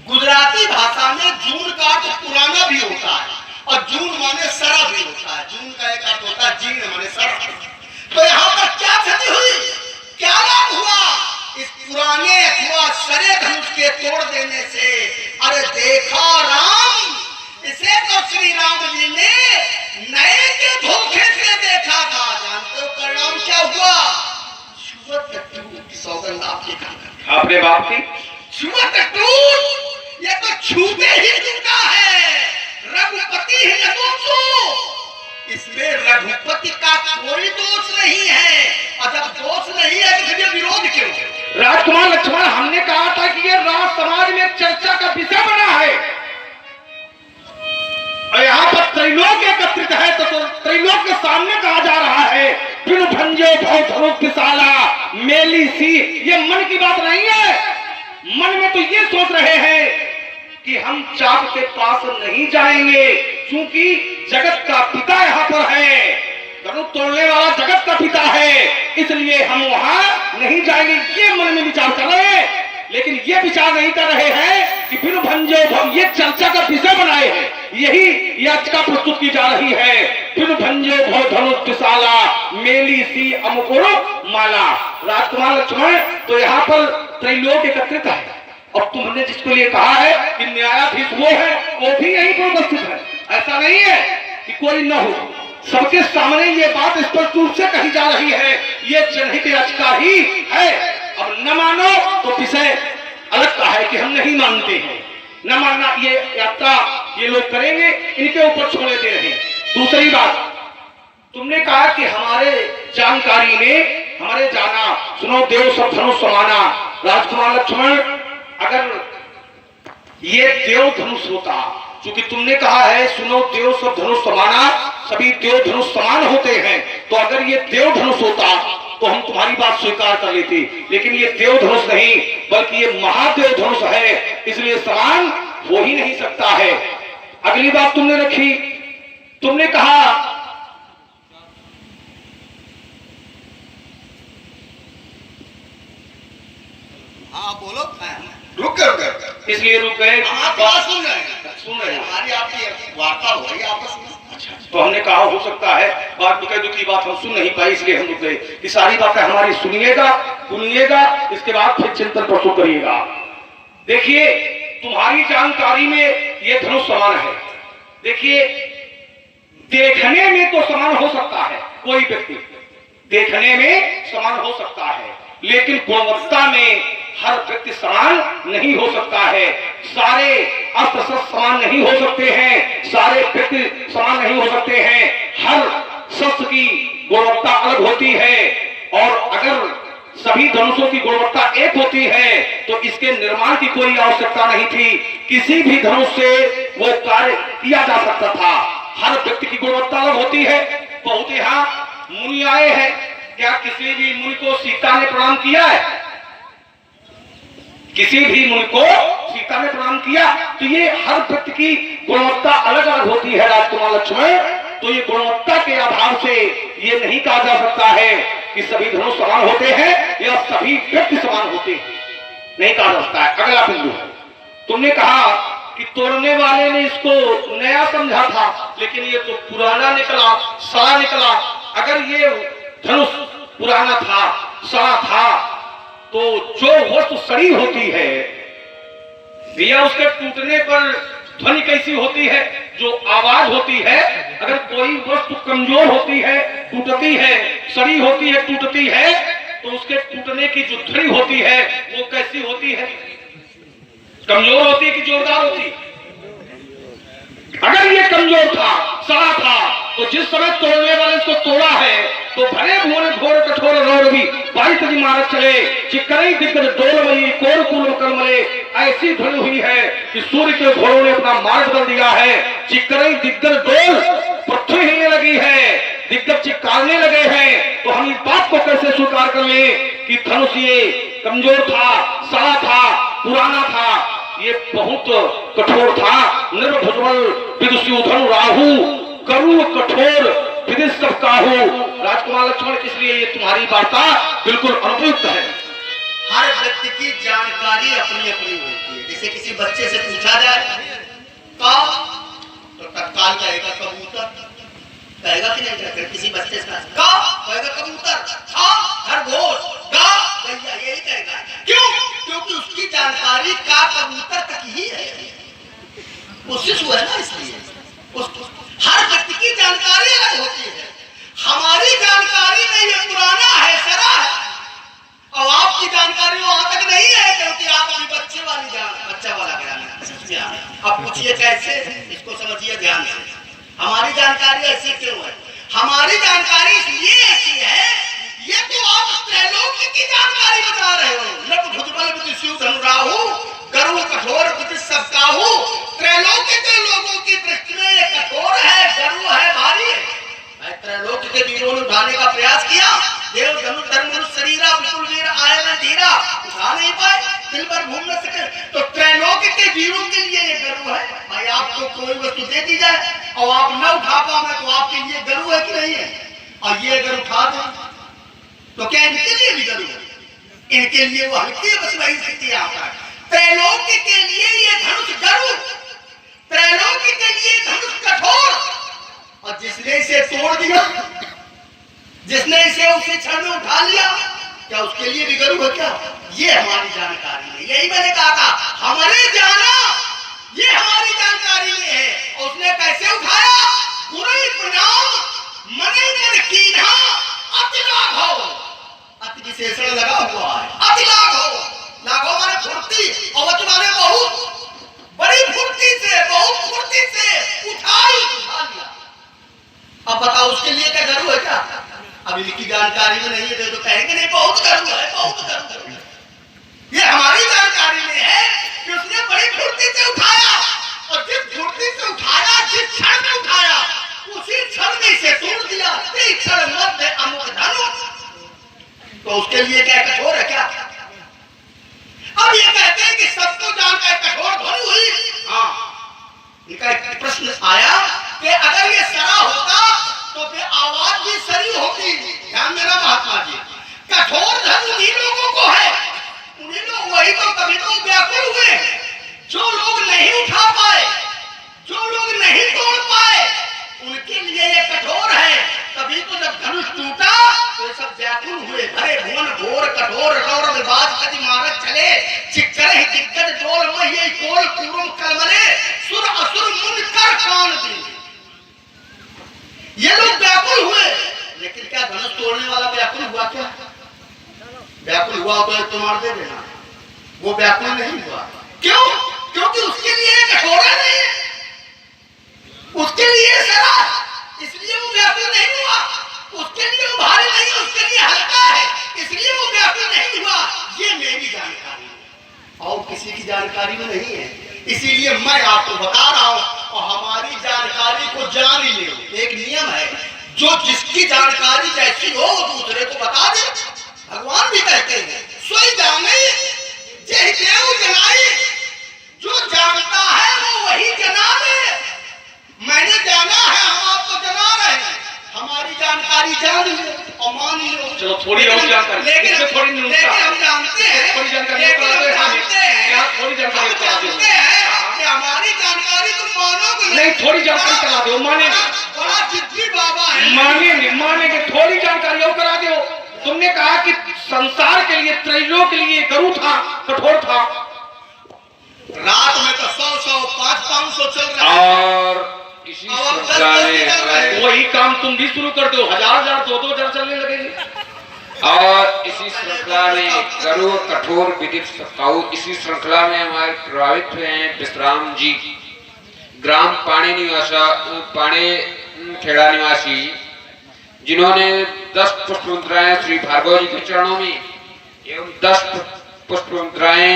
C: गुजराती भाषा में जून का अर्थ पुराना भी होता है, और जून माने सरा भी होता है। जून का एक अर्थ होता है जीर्ण माने सरा। तो यहाँ पर क्या क्षति हुई, क्या लाभ हुआ इस पुराने अथवा सरे धनुष के तोड़ देने से। अरे देखा राम, इसे तो श्री राम जी ने नए के धोखे से देखा था। जानते हो परिणाम क्या हुआ, सौगंध आपके खाना,
B: आपने बाप की
C: छुअत टूट, ये तो छूते ही टूटा है। रघुपति है दोषो, इसमें रघुपति का कोई दोष नहीं है, और जब दोष नहीं है तो फिर विरोध क्यों।
B: राजकुमार लक्ष्मण, हमने कहा था कि ये राज समाज में चर्चा का विषय बना है, और यहाँ पर त्रैलोक एकत्रित है, तो त्रैलोक के सामने कहा जा रहा है बिनु भंजो भव धनुष पिसाला मेली सी। ये मन की बात नहीं है, मन में तो ये सोच रहे हैं कि हम चाप के पास नहीं जाएंगे, क्योंकि जगत का पिता यहाँ पर है, धनुष तोड़ने वाला जगत का पिता है, इसलिए हम वहां नहीं जाएंगे। ये मन में विचार कर रहे हैं, लेकिन ये विचार नहीं कर रहे हैं कि बिनु भंजो भव, ये चर्चा का विषय बनाए हैं, यही याचिका प्रस्तुत की जा रही है। बिनु भंजो भव धनुष पिसाला मेली सी अमुकुर माला। राजकुमार लक्ष्मण, तो यहाँ पर त्रैलोक एकत्रित है, और तुमने जिसको लिए कहा है कि न्यायाधीश वो है, वो भी यहीं पर उपस्थित है। ऐसा नहीं है कि कोई न हो, सबके सामने ये बात स्पष्ट रूप से कही जा रही है, ये जनहित याचिका ही है। अब न मानो तो विषय अलग का है कि हम नहीं मानते हैं, न मानना ये यात्रा ये लोग करेंगे, इनके ऊपर छोड़े दे रहे हैं। दूसरी बात, तुमने कहा कि हमारे जानकारी में हमारे जाना, सुनो देव सब धनुष समाना। राजकुमार लक्ष्मण, अगर ये देव धनुष होता, क्योंकि तुमने कहा है सुनो देव सब धनुष समाना, सभी देव धनुष समान होते हैं, तो अगर ये देव धनुष होता तो हम तुम्हारी बात स्वीकार कर लेते, लेकिन ये देव धनुष नहीं बल्कि ये महादेव धनुष है, इसलिए समान हो ही नहीं सकता है। अगली बात तुमने रखी, तुमने कहा
C: हाँ बोलो, रुक कर
B: इसलिए रुक गए।
C: आप बात सुन रहे हैं,
B: सुन रहे हैं,
C: हमारी आपकी वार्ता हो रही है आपस में।
B: अच्छा, तो हमने कहा हो सकता है बात की बात हम सुन नहीं पाई, इसलिए हम रुक गए कि सारी बातें हमारी सुनिएगा, इसके बाद फिर चिंतन प्रस्तुत करिएगा। देखिए, तुम्हारी जानकारी में ये धनुष समान है, देखिए, देखने में तो समान हो सकता है, कोई व्यक्ति देखने में समान हो सकता है, लेकिन गुणवत्ता में हर व्यक्ति समान नहीं हो सकता है। सारे अस्त्र शस्त्र समान नहीं हो सकते हैं, सारे व्यक्ति समान नहीं हो सकते हैं। हर शस्त्र की गुणवत्ता अलग होती है, और अगर सभी धनुषों की गुणवत्ता एक होती है तो इसके निर्माण की कोई आवश्यकता नहीं थी। किसी भी धनुष से वो कार्य किया जा सकता था। हर व्यक्ति की गुणवत्ता अलग होती है। बहुत यहाँ मुनि आए हैं, क्या किसी भी मुनि को सीता ने प्रणाम किया है? किसी भी मुनि को सीता ने प्रणाम किया? तो ये हर व्यक्ति की गुणवत्ता अलग अलग होती है राजकुमार लक्ष्मण। तो ये गुणवत्ता के आधार से ये नहीं कहा जा सकता है कि सभी धनुष समान होते हैं या सभी व्यक्ति समान होते हैं, नहीं कहा जा सकता है। अगला बिंदु, तुमने कहा कि तोड़ने वाले ने इसको नया समझा था, लेकिन ये तो पुराना निकला, सड़ा निकला। अगर ये धनुष पुराना था, सड़ा था, तो जो वस्तु सड़ी होती है भैया, उसके टूटने पर ध्वनि कैसी होती है? जो आवाज होती है, अगर कोई वस्तु कमजोर होती है, टूटती है, सड़ी होती है, टूटती है, तो उसके टूटने की जो ध्वनि होती है वो कैसी होती है? कमजोर होती है कि जोरदार होती है? अगर ये कमजोर था, सड़ा था, तो जिस समय तोड़ने वाले इसको तोड़ा है तो भले भोरे घोर कठोर रोड़ भी बारिश की मारत चले, चिकरई दिग्गज डोलमयी कोर कुल कलमले। ऐसी ध्वनि हुई है कि सूर्य के घोड़ों ने अपना मार्ग बदल दिया है। चिकरई दिग्गज डोल, पृथ्वी हिलने लगी है, दिग्गज चिक्कारने लगे हैं। तो हम इस बात को कैसे स्वीकार कर लें कि धनुष ये कमजोर था, सड़ा था, पुराना था? ये बहुत कठोर था। निर्भुजबल विदुषूधन राहु, करू कठोर विदित सब काहू। राजकुमार लक्ष्मण, इसलिए ये तुम्हारी वार्ता बिल्कुल अनुपयुक्त है।
C: हर व्यक्ति की जानकारी अपनी अपनी होती है। जैसे किसी बच्चे से पूछा जाए का, तो तत्काल कहेगा कबूतर, कहेगा कि नहीं कहेगा? किसी बच्चे से का कहेगा कबूतर, खरगोश, गैया, यही कहेगा। क्यों? क्योंकि उसकी जानकारी का कबूतर तक ही है, वो शिशु है ना, इसलिए हर व्यक्ति की जानकारी अलग होती है। हमारी जानकारी में ये पुराना है, सड़ा है, और आपकी जानकारी वहां तक नहीं है, क्योंकि आप अभी बच्चा वाला ज्ञान है। अब पूछिए कैसे, इसको समझिए ध्यान से। हमारी जानकारी ऐसी क्यों है? हमारी जानकारी इसलिए ऐसी है, ये तो आप त्रैलोक्य की जानकारी बता रहे हो। नट भुजबल विदुषूधन राहु, गरुड़ कठोर विदित सब काहू। त्रैलोक्य के लोगों की दृष्टि में ये कठोर है, गरुड़ है, भारी है। त्रैलोक्य के वीरों ने उठाने का प्रयास किया, देव धनुष धर्म शरीरा विपुल वीर आए न धीरा, उठा नहीं पाए, दिल पर घूम न सके। तो त्रैलोक्य के वीरों के लिए ये गरुड़ है। भाई आपको कोई वस्तु दे दी जाए और आप न उठा पाए, तो आपके लिए गरुड़ है कि नहीं है? और ये अगर उठा दे तो क्या इनके लिए भी गरुड़ है? इनके लिए वो हल्की बस वही स्थिति आता है। त्रैलोक्य के लिए ये धनुष गरुड़, त्रैलोक्य के लिए धनुष कठोर, और जिसने इसे तोड़ दिया, जिसने इसे उसी क्षण में उठा लिया, क्या उसके लिए भी गरुड़ है क्या? ये हमारी जानकारी है। यही मैंने कहा था, हमारे जाना ये हमारी जानकारी में है। और उसने कैसे उठाया? बुराई प्रणाम मने मन कीन्हा अति लाघव, अति विशेषण लगा हुआ है। अति लाघव, लाघव माने फुर्ती, और अति माने बहुत बड़ी फुर्ती से, बहुत फुर्ती से उठा लिया। अब बताओ उसके लिए क्या गरुड़ है क्या? अभी इनकी जानकारी में नहीं है, तो कहेंगे नहीं बहुत गरुड़ है, बहुत गरुड़ है। ये हमारी जानकारी में है कि उसने बड़ी फुर्ती से उठाया, और जिस फुर्ती से उठाया, जिस क्षण में उठाया, उसी क्षण में इसे तोड़ दिया। क्षण मध्य अमुक धनु, तो उसके लिए क्या कठोर है क्या? अब ये कहते हैं कि सबको जानकर कठोर ध्वनि हुई। हाँ, इनका एक प्रश्न आया कि अगर ये सड़ा होता तो फिर आवाज भी सड़ी होती। ध्यान देना महात्मा जी, कठोर धन उन्हीं लोगों को है, उन्हीं लोग, वही तो कभी तो व्याकुल हुए। जो लोग नहीं उठा पाए, जो लोग नहीं तोड़ पाए, उनके लिए ये कठोर है। तभी तो जब धनुष टूटा तो ये सब व्याकुल हुए। भरे भुवन घोर कठोर रौर विवाद कदि मारत चले, चिक्कर ही दिग्गज डोल मही कोल पूर्व कलमले, सुर असुर मुनकर कान दी। ये लोग व्याकुल हुए, लेकिन क्या धनुष तोड़ने वाला व्याकुल हुआ? क्या व्याकुल हुआ तो एक तो मार दे देना, वो व्याकुल नहीं हुआ। क्यों? क्योंकि उसके लिए एक कठोरा नहीं है, उसके लिए सरा, इसलिए वो व्याकुल नहीं हुआ। उसके लिए वो भारी नहीं, उसके लिए हल्का है, इसलिए वो व्याकुल नहीं हुआ। ये मेरी जानकारी है और किसी की जानकारी में नहीं है, इसीलिए मैं आपको बता रहा हूं। और हमारी जानकारी को जान ही ले। एक नियम है, जो जिसकी जानकारी जैसी हो वो दूसरे को बता दे। भगवान भी कहते हैं सोई जाने जय देव जनाई, जो जानता है वो वही जना ले। मैंने जाना है, हम आपको जना रहे हैं, हमारी जानकारी जान लो और मान लो।
B: चलो थोड़ी और जानकारी,
C: लेकिन
B: थोड़ी
C: हम जानते हैं,
B: थोड़ी जानकारी
C: लेकिन हम जानते हैं,
B: थोड़ी जानकारी
C: हम जानते हैं कि हमारी जानकारी तुम मानोगे
B: नहीं, थोड़ी जानकारी करा दो, माने
C: बड़ा जिद्दी बाबा है,
B: मानेंगे, थोड़ी जानकारी और करा दो। तुमने कहा कि संसार के लिए, त्रैलोक के लिए गुरु था, कठोर था,
C: रात में तो 100 500 चल रहा है
B: और इसी श्रृंखला में वही काम तुम भी शुरू कर दो, 1000 2,000 चलने लगेंगे। और इसी श्रृंखला में गुरु कठोर विदित सत्ताऊ, इसी श्रृंखला में हमारे प्रभावित हुए हैं विश्राम जी, ग्राम पाणी खेड़ा निवासी, जिन्होंने 10 पुष्प मुद्राएं श्री भार्गव जी के चरणों में एवं 10 पुष्प मुद्राएं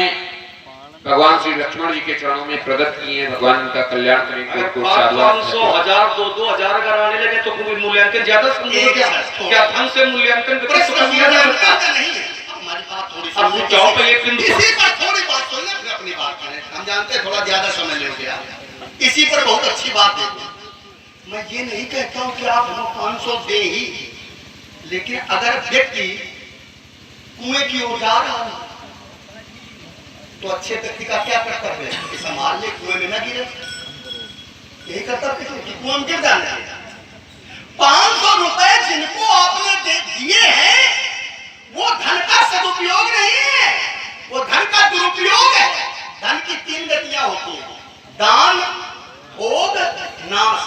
B: भगवान श्री लक्ष्मण जी के चरणों में प्रदत्त किए। भगवान का कल्याण करें। 500 1000 2,000 करवाने लगे तो कोई मूल्यांकन ज्यादा समझो क्या धन से मूल्यांकन
C: नहीं है। हमारी बात थोड़ी इसी पर थोड़ी बात सुन ले, फिर अपनी बात करें। हम जानते हैं थोड़ा ज्यादा समय ले गया, इसी पर बहुत अच्छी बात देखो। मैं ये नहीं कहता हूं कि आप हमें 500 दे ही, लेकिन अगर व्यक्ति कुएं की ओर जा रहा है तो अच्छे व्यक्ति का क्या कर्तव्य है कि संभाल ले, कुएं में न गिरे। यही कर्तव्य है कि कुएं में गिर जाने देगा। 500 रुपए जिनको आपने दिए हैं वो धन का सदुपयोग नहीं है, वो धन का दुरुपयोग है। धन की 3 गतियां होती हैं, दान, भोग, नाश।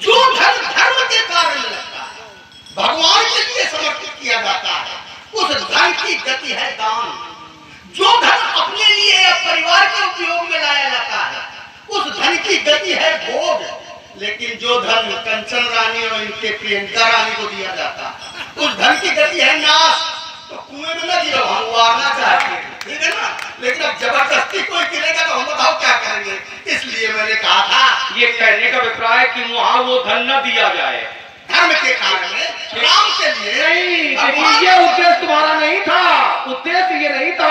C: जो धन धर्म के कारण लगता है, भगवान के लिए समर्पित किया जाता है, उस धन की गति है दान। जो धन अपने लिए या परिवार के उपयोग में लाया जाता है, उस धन की गति है भोग। लेकिन जो धन कंचन रानी और इनके प्रियंका रानी को दिया जाता है, उस धन की गति है नाश। तो कुएं में न गिरो, हम उबारना चाहते हैं, ठीक है ना, लेकिन अब जबरदस्ती कोई गिरेगा तो हम बताओ क्या करेंगे। इसलिए मैंने कहा था,
B: ये कहने का अभिप्राय कि वहां वो धन न दिया जाए
C: धर्म के कारण, राम के लिए
B: नहीं। ये उद्देश्य तुम्हारा नहीं था, उद्देश्य ये नहीं था।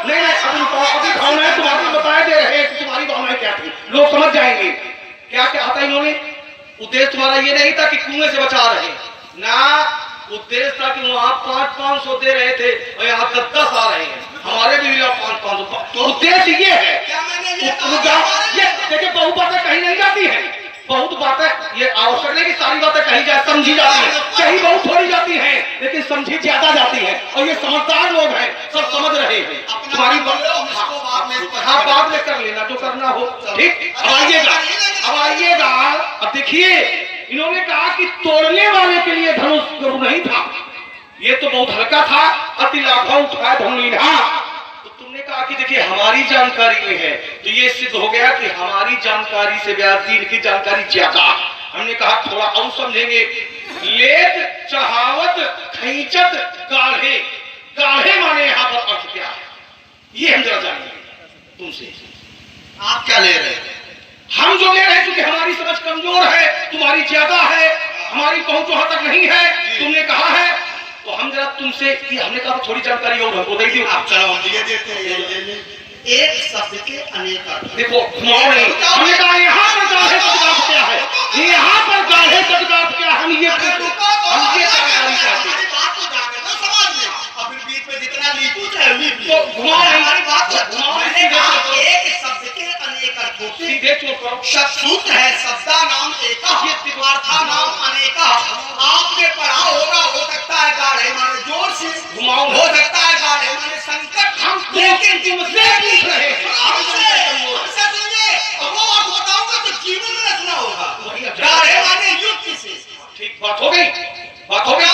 B: नहीं, अभी भावनाएं तुम्हारी बताए दे रहे हैं, तुम्हारी भावनाएं क्या थी, लोग समझ जाएंगे क्या क्या आता है। इन्होंने उद्देश्य तुम्हारा ये नहीं था कि कुएं से बचा रहे ना, उद्देश्य था कि वहां 500 दे रहे थे और यहाँ 10 आ रहे हैं, हमारे भी 500। तो उद्देश्य ये है।
C: क्या मैंने ये
B: देखिए बहुत बातें कही नहीं जाती है, बहुत बातें ये आवश्यक नहीं कि सारी बातें कही जाए, समझी जाती है, कही बहुत थोड़ी जाती है, लेकिन समझी ज्यादा जाती है। और ये समझदार लोग हैं, सब समझ रहे हैं। तुम्हारी हाँ बाद में कर लेना जो करना हो, ठीक। अब आइएगा, अब देखिए इन्होंने कहा कि तोड़ने वाले के लिए धनुष गुरु नहीं था, ये तो बहुत हल्का था, अति लाखों उठाए धनुलीना। तो तुमने कहा कि देखिए हमारी जानकारी में है, तो ये सिद्ध हो गया कि हमारी जानकारी से व्यास जी की जानकारी ज्यादा। हमने कहा थोड़ा और समझेंगे। लेत चहावत खींचत गाढ़े, गाढ़े माने यहाँ पर अर्थ क्या है, ये हम जरा जानेंगे तुमसे।
C: आप क्या ले रहे हैं?
B: हम जो ले रहे हैं, क्योंकि हमारी समझ कमजोर है, तुम्हारी ज्यादा है, हमारी पहुंच वहां तक नहीं है, तुमने कहा है, तो हम जरा तुमसे कि हमने कहा थोड़ी जानकारी और हमको दे दी।
C: आप चलो हम दिए देते हैं। एक शब्द के अनेक अर्थ।
B: देखो नहीं, हमने कहा यहाँ पर गाढ़े शब्दार्थ क्या है, यहाँ पर गाढ़े शब्दार्थ क्या, हम ये जानकारी चाहते हैं।
C: बीच में जितना लीपू चाहे
B: तो
C: हमारी बात एक शब्द के अनेक अर्थ होते हैं।
B: सीधे चुप करो।
C: सूत्र है शब्दा नाम एका, अर्था नाम अनेका। आपने पढ़ा होगा, हो सकता है गाढ़े माने जोर से, हो सकता है गाढ़े माने संकट, लेकिन तुमसे पूछ रहे हैं, हमसे सुनिए।
B: बात हो गई, बात हो गई।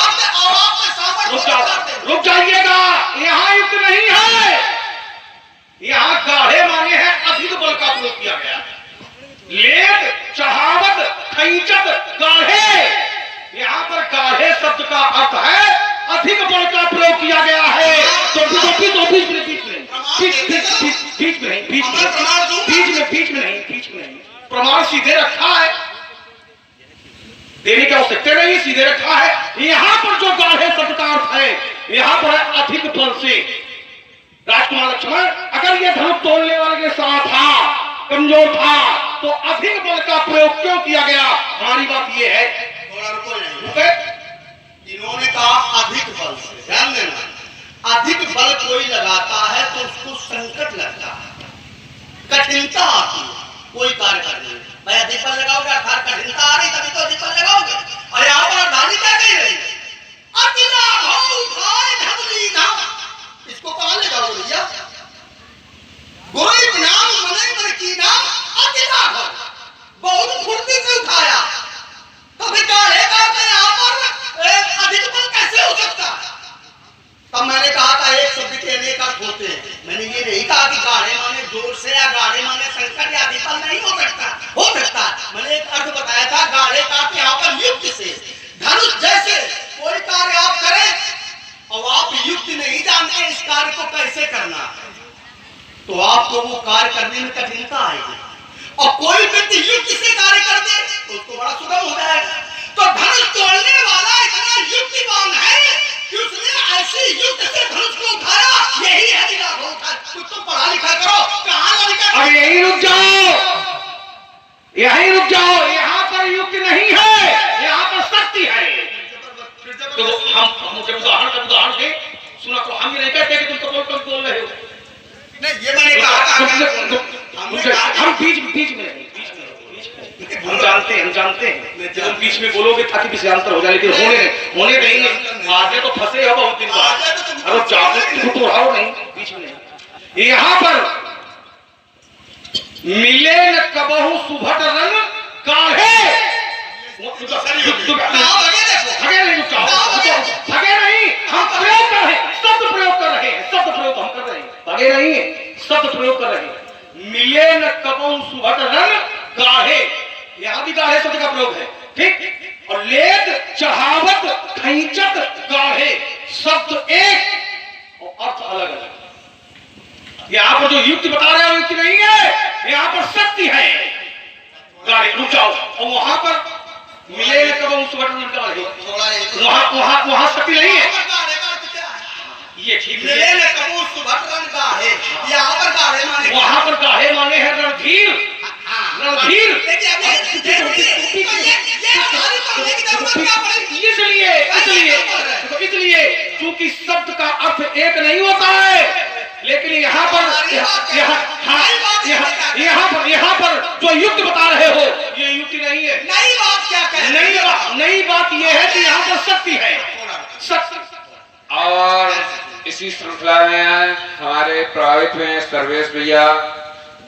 B: रुक जाइएगा, यहाँ युक्त नहीं है, यहाँ गाढ़े माने हैं अधिक बल का प्रयोग किया गया। लेद, चढ़ावत, खैंचत, गाढ़े, यहाँ पर गाढ़े शब्द का अर्थ है अधिक बल का प्रयोग किया गया है। तो बीच में नहीं, प्रमाण सीधे रखा है, देने की आवश्यकता नहीं, सीधे रखा है। यहाँ पर जो गाढ़े शब्द का अर्थ है, यहाँ पर है अधिक बल से। राजकुमार लक्ष्मण, अगर ये धनुष तोड़ने वाले के साथ था, कमजोर था, तो अधिक बल का प्रयोग क्यों किया गया? हमारी बात ये है,
C: थोड़ा रुको नहीं, इन्होंने कहा अधिक बल से। ध्यान देना, अधिक बल कोई लगाता है तो उसको संकट लगता है, कठिनता आती है कोई कार्य करने में। भाई अधिक बल लगाओगे अर्थात कठिनता आ रही, तभी तो अधिक बल लगाओगे। और यहाँ पर अर्धानी क्या कह रही है? इसको कहां ले जाओगे भैया? गोई नाम मने मन की नाम अतिला हो, बहुत फुर्ती से उठाया। कभी गाढ़े करते यहाँ पर अधिक बल कैसे हो सकता है? तब मैंने कहा था एक शब्द के अनेक अर्थ होते हैं। मैंने ये नहीं कहा कि गाढ़े माने जोर से या गाढ़े माने संकट या अधिक बल नहीं हो सकता, हो सकता है। मैंने एक अर्थ बताया था, गाढ़े का यहाँ पर युक्त से। धनुष जैसे कोई कार्य आप करें और आप युक्त नहीं जानते इस कार्य को कैसे करना है, तो आपको वो कार्य करने में कठिनता आएगी। और कोई व्यक्ति युक्त से कार्य कर दे तो उसको बड़ा सुगम हो जाएगा। तो धनुष तोड़ने वाला इतना युक्तिवान है कि उसने ऐसी युक्त से धनुष को उठाया। यही है दिमाग उठा, कुछ तो पढ़ा लिखा करो, कहां लिखा?
B: अब यहीं रुक जाओ, यहीं रुक जाओ, यहाँ पर युक्त नहीं है, यहाँ पर शक्ति है। तो हम मुझे उदाहरण दे, सुना तो हम ये नहीं कहते कि तुम कब बोल रहे हो।
C: नहीं, ये मैंने कहा
B: हम बीच में नहीं, हम जानते हैं जब तुम बीच में बोलोगे ताकि विषयांतर हो जाए, लेकिन होने देंगे। आगे तो फंसे हो बहुत दिन बाद, अगर जाओ तो आओ नहीं, बीच में नहीं। यहाँ पर मिले न कबहू सुभट रंग गाढ़े, थके नहीं, हम प्रयोग कर रहे हैं, शब्द प्रयोग कर रहे हैं, शब्द प्रयोग हम कर रहे हैं, थके नहीं, शब्द प्रयोग कर रहे हैं। मिले न कबहू सुभट रंग गाढ़े, यहां भी गाढ़े शब्द का प्रयोग है, ठीक। और लेद, चढ़ावत, खैंचत, गाढ़े शब्द एक और अर्थ अलग अलग। यहां पर जो युक्ति बता रहे हैं युक्ति नहीं है, यहां पर शक्ति है। गाढ़े, रुक जाओ। और वहां पर मिले न कबहू सुभट रंग गाढ़े, वहां शक्ति नहीं है। ये ठीक है,
C: मिले न कबहू सुभट रंग गाढ़े, यहाँ पर गाढ़े माने,
B: वहां पर गाढ़े माने हैं रणधीर, रणधीर। इसलिए क्योंकि शब्द का अर्थ एक नहीं होता है, लेकिन यहाँ पर जो युक्त बता रहे हो ये युक्ति नहीं है।
C: नई बात क्या कह रहे हैं?
B: नई बात ये है कि यहाँ पर शक्ति है, शक्ति।
E: और इसी श्रृंखला में हमारे प्रभावित हुए सर्वेश भैया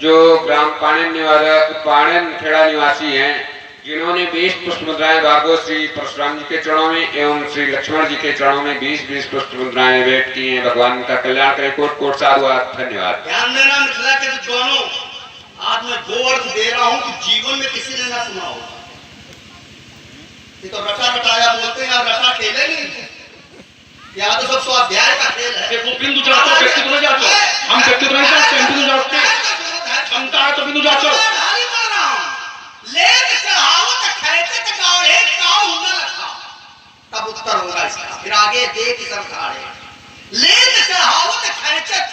E: जो ग्राम पाणिन खेड़ा निवासी हैं, जिन्होंने 20 पुष्प मुद्राएं भागवत श्री परशुराम जी के चरणों में एवं श्री लक्ष्मण जी के चरणों में 20-20 पुष्प मुद्राएं भेंट की हैं। भगवान का कल्याण करे, कोट कोट साधुवाद, धन्यवाद।
C: ध्यान देना मिथिला के दोनों, आज मैं 2 अर्थ दे रहा हूं कि जीवन में किसी ने ना सुना होगा। ये तो रटा रटाया बोलते हैं, रटा खेले नहीं, या तो सब स्वाध्याय का खेल है।
B: वो बिंदु जातो, व्यक्ति को नहीं जातो, हम व्यक्ति को नहीं जाते, बिंदु जाते हैं, क्षमता है तो बिंदु जातो।
C: लेद चढ़ावत खैंचत गाढ़े काऊ न लखा, तब उत्तर होगा इसका। फिर आगे देख सब खाड़े, लेद चढ़ावत खैंचत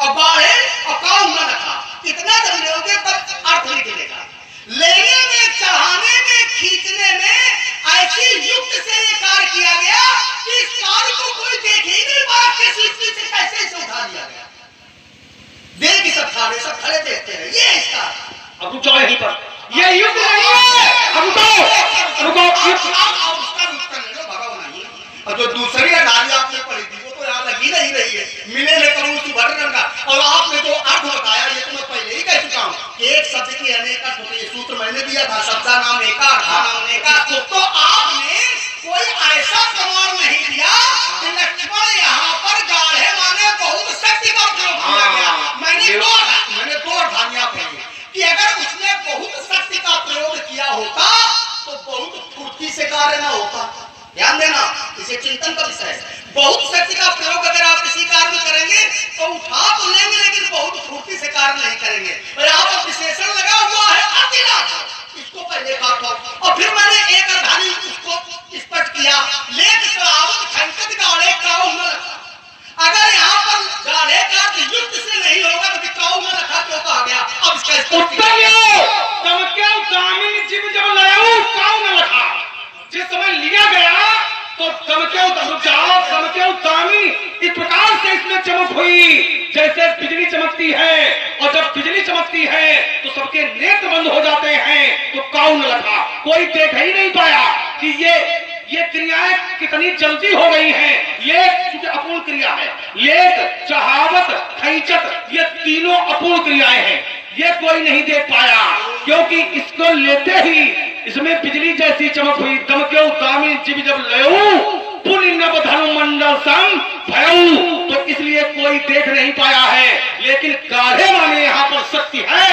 C: और गाढ़े और काऊ न लखा, इतना जब लोगे तब अर्थ निकलेगा। लेने में, चढ़ाने में, खींचने में ऐसी युक्त से ये कार्य किया गया कि इस कार्य को कोई देख ही नहीं पाया, किसी चीज से कैसे इसे उठा दिया गया। देख सब खड़े देखते हैं, ये इसका।
B: अब रुक जाओ यहीं पर, ये युक्त नहीं है। अब रुको,
C: उसका उत्तर ले लो, भगा नहीं। और जो दूसरी अडाली आपने पढ़ी थी वो तो यहाँ लगी नहीं रही है, मिले न कबहू सुभट रंग। और आपने जो अर्थ बताया ये तो मैं पहले ही कह चुका हूँ कि एक शब्द की अनेक अर्थ होते हैं। सूत्र मैंने दिया था, शब्दा नाम एका, अर्था नाम एका। तो आपने फुर्ती से कार्य न होता। ध्यान देना, इसे चिंतन का विषय है। बहुत शक्ति का प्रयोग अगर आप किसी कार्य में करेंगे तो उठा तो लेंगे, लेकिन बहुत फुर्ती से कार्य नहीं करेंगे। और यहाँ पर विशेषण लगा हुआ है अतिलाभ, इसको पहले काटो। और फिर मैंने एक अर्धानी उसको स्पष्ट किया, लेख चढ़ावत खंडित गाड़े काऊ न रखा। अगर यहाँ पर गाड़े का युक्त से नहीं होगा तो काऊ न रखा क्यों कहा गया? अब इसका
B: उत्तर जीव जब लयाऊ काऊ न रखा। जिस समय लिया गया तो चमक्याऊ दामिनी इस प्रकार से इसमें चमक हुई जैसे बिजली चमकती है, और जब बिजली चमकती है तो सबके नेत्र बंद हो जाते हैं। तो काऊ न रखा, कोई देख ही नहीं पाया कि ये क्रियाएं कितनी जल्दी हो गई हैं। लेख चूंकि अपूर्ण क्रिया है, लेख चढ़ावत खैंचत ये तीनों अपूर्ण क्रियाएं हैं, ये कोई नहीं देख पाया क्योंकि इसको लेते ही इसमें बिजली जैसी चमक हुई। दमक्यौ दामिनी जीव जब लयऊ पुण्य नभ धनु मंडल सम भयऊ, तो इसलिए कोई देख नहीं पाया है। लेकिन गाढ़े माने यहाँ पर शक्ति है,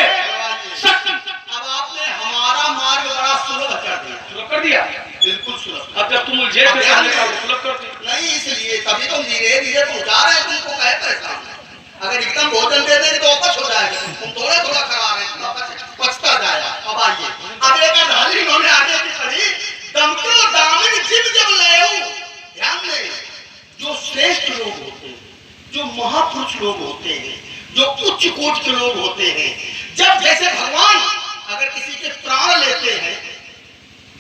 B: शक्ति।
C: अब आपने हमारा मार्ग बड़ा सुलभ कर दिया।
B: सुलभ कर दिया,
C: बिल्कुल सुलभ।
B: अब जब तुम मुझे सुलभ कर दी
C: नहीं, इसलिए तभी तो धीरे धीरे पहुंचा रहे हैं तुमको। कहे परेशान, अगर एकदम भोजन दे देंगे तो अपच हो जाएगा। तुम थोड़ा थोड़ा करा रहे हैं, पचता जाएगा। अब आइए, अब एक अर्धानी इन्होंने आगे की पढ़ी, दमक्यौ दामिनी जीव जब लयऊ। ध्यान दें, जो श्रेष्ठ लोग होते हैं, जो महापुरुष लोग होते हैं, जो उच्च कोटि के लोग होते हैं, जब जैसे भगवान अगर किसी के प्राण लेते हैं,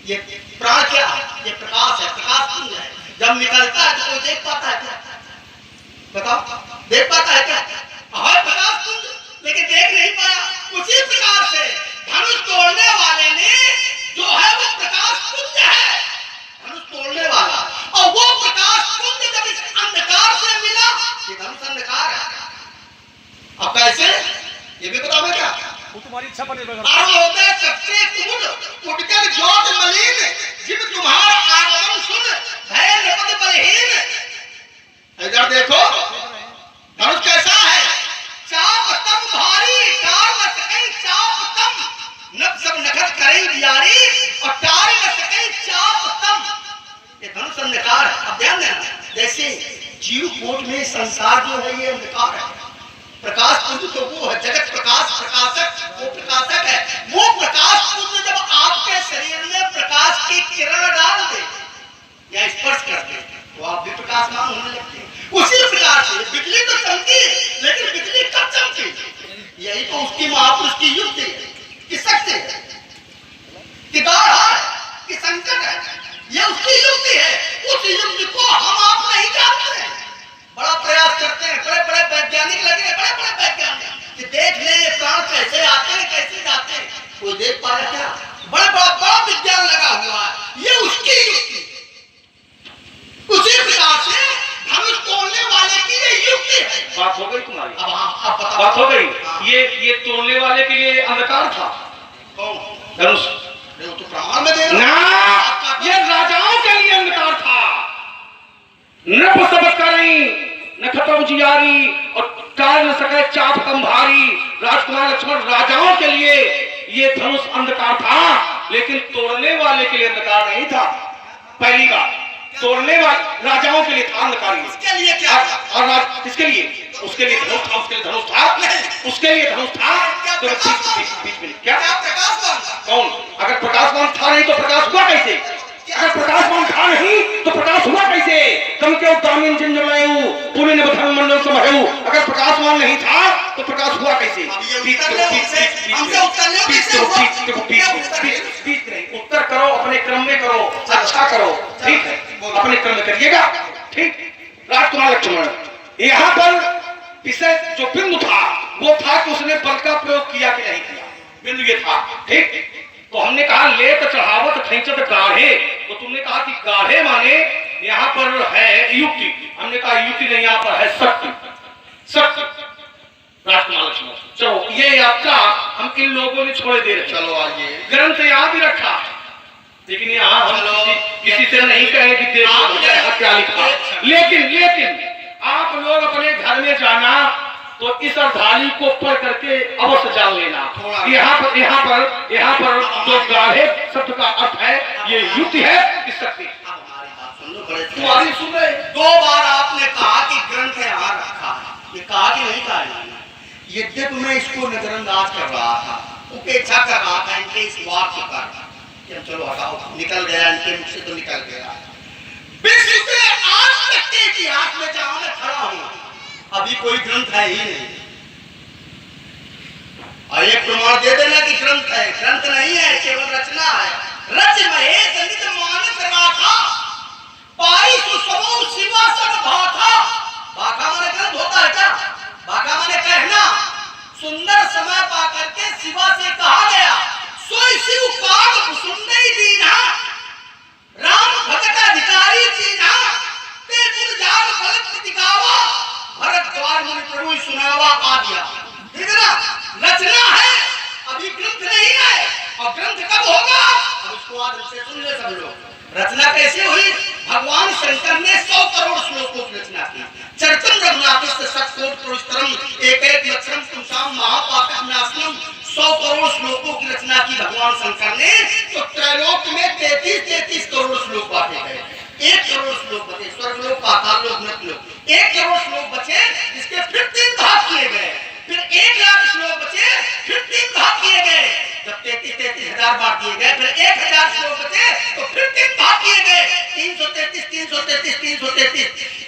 C: ये प्राण क्या है? ये प्रकाश है, प्रकाश पुंज है। जब निकलता है तो कोई देख पाता है क्या? बताओ, देख पाता है क्या? हाँ, प्रकाश पुंज, लेकिन देख नहीं पाया। उसी प्रकार से धनुष तोड़ने वाले ने जो है वो प्रकाश पुंज है, धनुष तोड़ने वाला। और वो प्रकाश पुंज जब इस अंधकार से मिला, ये धनुष अंधकार है। अब कैसे, ये भी बताओ क्या?
B: वो तुम्हारी इच्छा पर निर्भर
C: होते सबसे कुमुद उठकर ज्योत मलिन, जिब तुम्हारा आगमन सुन भय निपट बलहीन। इधर देखो, धनुष कैसा है? चाप तम भारी टार न सके चाप तम, नब सब नखत करें यारी और टार न सके चाप तम। ये धनुष अंधकार है। अब ध्यान देना, जैसे जीव कोट में संसार जो है ये अंधकार है, प्रकाश पुंज तो वो है, जगत प्रकाश प्रकाशक, वो प्रकाशक है। वो प्रकाश पुंज जब आपके शरीर में प्रकाश की किरण डाल दे या स्पर्श कर दे तो आप भी प्रकाशमान होने लगते हैं। उसी प्रकार से बिजली तो चमकी, लेकिन बिजली कब चमकी? यही तो उसकी महापुरुष की युक्ति है, कि शक्ति है, कि गाढ़ है, कि संकट है। यह उसकी युक्ति है। उस युक्ति को हम आप नहीं जानते हैं। बड़ा प्रयास करते हैं, बड़े बड़े वैज्ञानिक लगे, बड़े बड़े वैज्ञानिक कि देख ले ये प्राण कैसे आते हैं, कैसे जाते हैं। कोई देख पा रहा क्या? बड़ा बड़ा बड़ा विज्ञान लगा हुआ है। ये उसकी युक्ति। उसी प्रकार से धनुष तोड़ने वाले की ये युक्ति है।
B: बात हो गई तुम्हारी?
C: अब बताओ,
B: बात हो गई। ये तोड़ने वाले के लिए अंधकार था
C: कौन?
B: धनुष
C: नहीं, तो प्रमाण में दे
B: ना, ये राजाओं के लिए अंधकार था। नभ सब करें नखत उजियारी और टाल न सके चाप कम भारी। राजकुमार लक्ष्मण राजाओं के लिए ये धनुष अंधकार था, लेकिन तोड़ने वाले के लिए अंधकार नहीं था। पहली बात, तोड़ने वाले राजाओं के लिए था अंधकार।
C: इसके लिए क्या था?
B: और किसके लिए? उसके लिए धनुष था, उसके लिए धनुष था, उसके लिए धनुष था। तो बीच में क्या
C: प्रकाशवान?
B: कौन? अगर प्रकाशवान था नहीं तो प्रकाश हुआ कैसे? अगर प्रकाशवान था नहीं तो प्रकाश हुआ कैसे? दमक्यौ दामिनी जीव जब लयऊ पुण्य नभ धनु मंडल सम भयऊ। अगर प्रकाशवान नहीं था तो प्रकाश हुआ कैसे? उत्तर करो, अपने क्रम में करो, अच्छा करो, ठीक है, अपने क्रम में करिएगा, ठीक। राजकुमार लक्ष्मण, यहाँ पर विषय जो बिंदु था वो था कि उसने बल का प्रयोग किया कि नहीं किया, बिंदु ये था, ठीक। तो हमने कहा लेत चढ़ावत खैंचत गाढ़े, तो तुमने कहा कि गाढ़े माने यहाँ पर है युक्ति। हमने कहा युक्ति नहीं, यहाँ पर है शक्ति, शक्ति। राजकुमार लक्ष्मण, चलो ये यात्रा हम इन लोगों ने छोड़ दे रहे।
C: चलो आइए,
B: ग्रंथ यहाँ भी रखा है, लेकिन यहाँ हम किसी से नहीं कहे कि देखो क्या लिखा। लेकिन आप लोग अपने घर में जाना तो इस अर्धाली को पढ़ करके अवश्य जान लेना। यहाँ पर जो गाढ़े शब्द का अर्थ है ये युक्ति है कि शक्ति।
C: अब हमारी बात सुन लो, बड़े
A: तुम्हारी सुन रहे।
C: 2 बार आपने कहा कि ग्रंथ यहाँ रखा है, ये कहा कि नहीं कहा इन्होंने? यद्यप मैं इसको नजरअंदाज कर रहा था, उपेक्षा कर रहा था इनके इस वाक्य पर कि हम चलो हटाओ, निकल गया इनके मुख से तो निकल गया। विश्व के आज तक के इतिहास में जहां मैं खड़ा हूं अभी कोई ग्रंथ है ही नहीं। और एक प्रमाण दे देना कि ग्रंथ है, ग्रंथ नहीं है, केवल रचना है। रच महेश नित मानस राखा, पाई सुसमो शिवासन भाखा। भाखा माने ग्रंथ होता है क्या? भाखा माने कहना। सुंदर समय पा करके शिवा से कहा गया, सोई शिव काग सुंदरी दीना, राम भगत अधिकारी चीना, ते गुण जान फलत दिखावा, भरत द्वार मुनि प्रभु सुनावा आ गया। ठीक है ना? रचना है, अभी ग्रंथ नहीं है। और ग्रंथ कब होगा? अब इसको आज से सुन ले सब लोग। रचना कैसे हुई? भगवान शंकर ने 100 करोड़ श्लोकों की रचना की। चरतम रघुनाथस्य शतकोटितरम एक लक्षणम तुमसाम महापातक नाशनम। 100 करोड़ श्लोकों की रचना की भगवान शंकर ने, तो त्रैलोक में 33 करोड़ श्लोक बांटे गए। 1 करोड़ श्लोक बचे, स्वर्गलोक, पाताल लोक, नरकलोक। 1 करोड़ श्लोक बचे, इसके फिर 3 भाग किए गए। फिर 1 लाख श्लोक बचे, फिर 3 भाग किए गए। जब 33 हजार बार दिए गए, फिर 1000 श्लोक बचे, तो फिर 3 भाग किए गए। 333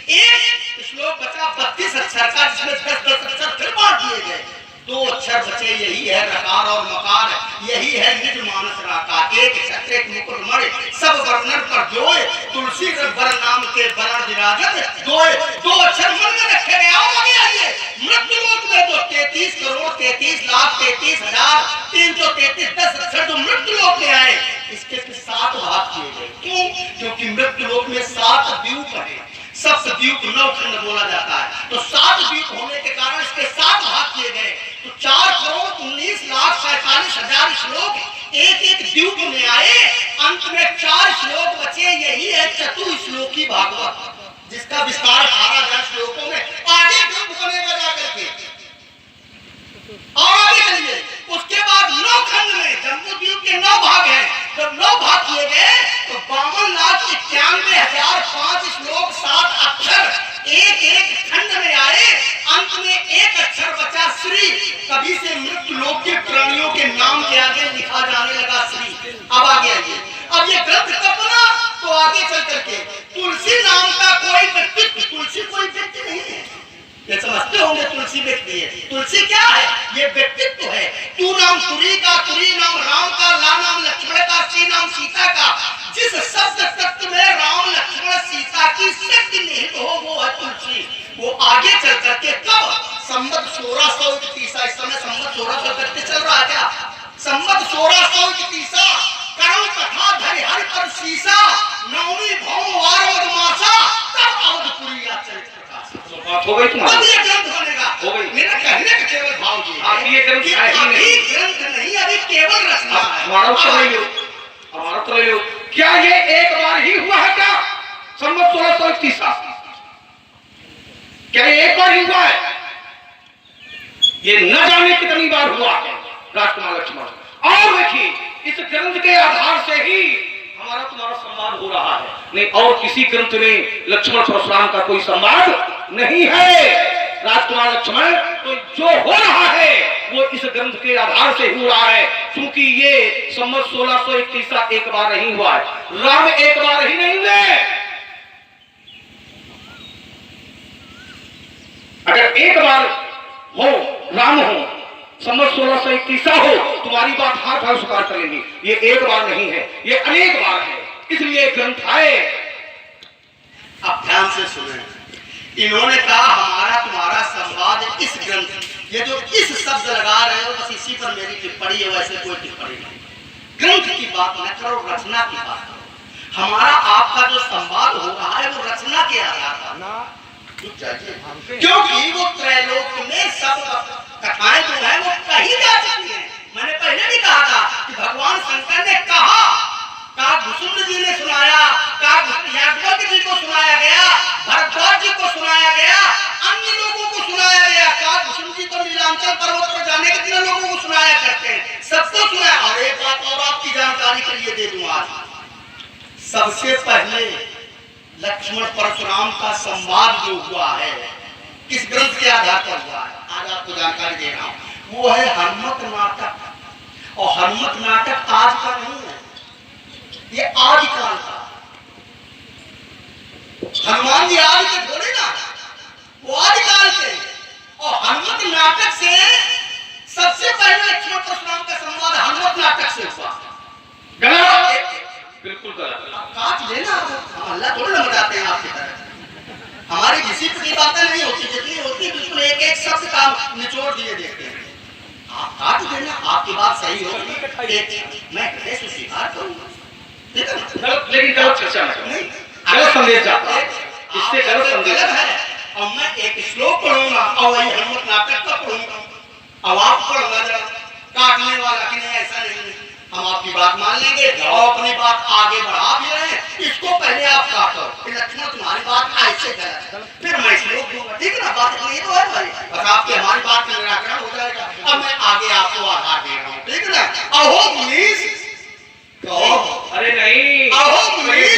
C: एक श्लोक बचा 32 अक्षर का, जिसमें 10 अक्षर फिर बांट दिए गए। 2 अक्षर बचे, यही है रकार और मकार, यही है निज मानस राका। एक छत्र एक मुकुट मणि सब वर्णन पर जोए, तुलसी वर नाम के वरण विराजत दोए। 2 अक्षर मन में रखे गए। आओ आगे आइए। मृत्युलोक में तो 33 करोड़ 33 लाख 33 हजार 333 10 अक्षर जो मृत्युलोक में आए, इसके 7 भाग किए गए। क्यों? क्योंकि मृत्युलोक में 7 द्वीप है। सप्तद्वीप 9 खंड बोला जाता है, तो 7 द्वीप होने के कारण इसके 7 भाग किए गए। तो 4 करोड़ 19 लाख 47 हजार श्लोक एक द्वीप में आए। अंत में 4 श्लोक बचे, यही है चतुश्लोकी भागवत, जिसका विस्तार 18,000 श्लोकों में आगे ग्रंथ बनेगा जाकर के। और आगे चलिए, उसके बाद 9 खंड में जम्बूद्वीप के 9 भाग हैं। जब 9 भाग किए गए तो 52,91,005 श्लोक 7 अक्षर एक खंड में आए। अंत में 1 अक्षर बचा श्री। तभी से मृत्यु लोक के प्राणियों के नाम के आगे लिखा जाने लगा श्री। अब आगे आइए। अब ये ग्रंथ कब बना? तो आगे चल करके तुलसी नाम का कोई व्यक्तित्व, तुलसी कोई व्यक्ति नहीं है, ये समझते होंगे। तुलसी व्यक्ति है। तुलसी क्या है? ये व्यक्तित्व है। तू नाम तुरी का, तुरी नाम राम का, ला नाम लक्ष्मण का, सी नाम सीता का। जिस शब्द तत्व में राम लक्ष्मण सीता की शक्ति निहित हो, वो है तुलसी। वो आगे चल करके कब? संवत 1631, इस समय संवत 1631 चल रहा है क्या? संवत 1631 करम कथा धरि हरि पर सीसा, नवमी भौम वारोद मासा, तब अवधपुरी चरित्र
B: बात हो गई तुम्हारी।
C: ये ग्रंथ बनेगा।
B: हो गई।
C: मेरा कहने का केवल भाव
B: ये ग्रंथ है ही नहीं।
C: ग्रंथ नहीं, अभी केवल रचना है।
B: हमारा उत्तर ले लो, हमारा उत्तर ले लो। क्या ये एक बार ही हुआ है क्या? संवत 1631 क्या ये एक बार ही हुआ है? ये न जाने कितनी बार हुआ है राजकुमार लक्ष्मण। और देखिए, इस ग्रंथ के आधार से ही हमारा तुम्हारा संवाद हो रहा है, नहीं और किसी ग्रंथ में लक्ष्मण परशुराम का कोई संवाद नहीं है। राजकुमार लक्ष्मण तो जो हो रहा है वो इस ग्रंथ के आधार से हो रहा है, क्योंकि ये संवत 1631 एक बार नहीं हुआ है। राम एक बार ही नहीं हुए। अगर एक बार हो राम हो, संवत 1631 हो, तुम्हारी बात हाथ हाथ स्वीकार कर लेंगे। ये एक बार नहीं है, ये अनेक बार है, इसलिए ग्रंथ है।
C: अब ध्यान से सुने। इन्होंने कहा हमारा तुम्हारा संवाद इस ग्रंथ, ये जो इस शब्द लगा रहे हो बस इसी पर मेरी टिप्पणी है, वैसे कोई टिप्पणी नहीं। ग्रंथ की बात न करो, रचना की बात करो। हमारा आपका जो संवाद हो रहा है वो रचना के आधार पर, क्योंकि वो त्रैलोक में सब कथाएं जो है वो कही जा चुकी हैं। मैंने पहले भी कहा था कि भगवान शंकर ने कहा, भुसुंड जी ने सुनाया, याज्ञवल्क्य जी को सुनाया गया, भरद्वाज जी को सुनाया गया, अन्य लोगों को सुनाया गया। भुसुंड जी तो नीलांचल पर्वत पर जाने कितने लोगों को सुनाया करते हैं, सबको सुनाया। और एक बात और आपकी जानकारी के लिए दे सबसे पहले लक्ष्मण परशुराम का संवाद जो हुआ है किस ग्रंथ के आधार पर हुआ है, आज आपको जानकारी दे रहा हूं। वो है हनुमत नाटक। और हनुमत नाटक आज का नहीं है, ये आज काल का। हनुमान जी आज के थोड़े ना, वो आज काल के। और हनुमत नाटक से सबसे पहले लक्ष्मण परशुराम का संवाद हनुमत नाटक से हुआ।
B: गलत, बिल्कुल गलत।
C: काट लेना, हम अल्लाह थोड़ी ना बताते हैं आपकी तरह। हमारी किसी की बातें नहीं होती, जितनी होती बिल्कुल एक एक शब्द का निचोड़ दिए देते हैं। आप काट देना, आपकी बात सही होगी, मैं हृदय से स्वीकार करूंगा, ठीक है ना?
B: गलत, लेकिन गलत चर्चा न करो। गलत संदेश जाता है, इससे गलत संदेश
C: गलत है। और मैं एक श्लोक पढ़ूंगा और वही हनुमत नाटक का पढ़ूंगा। अब आप पढ़ूंगा जरा, काटने वाला कि नहीं ऐसा नहीं है। हम आपकी बात मान लेंगे और अपनी बात आगे बढ़ा भी रहे हैं। इसको पहले आप काटो कि लक्ष्मण तुम्हारी बात ऐसे गलत है, फिर मैं श्लोक दूंगा, ठीक है ना? बात इतनी तो है भाई, बस आपकी हमारी बात का निराकरण हो जाएगा। अब मैं आगे आपको आधार दे रहा हूँ, ठीक है ना? अहो मुनीश,
B: अरे नहीं,
C: अहो मुनीश,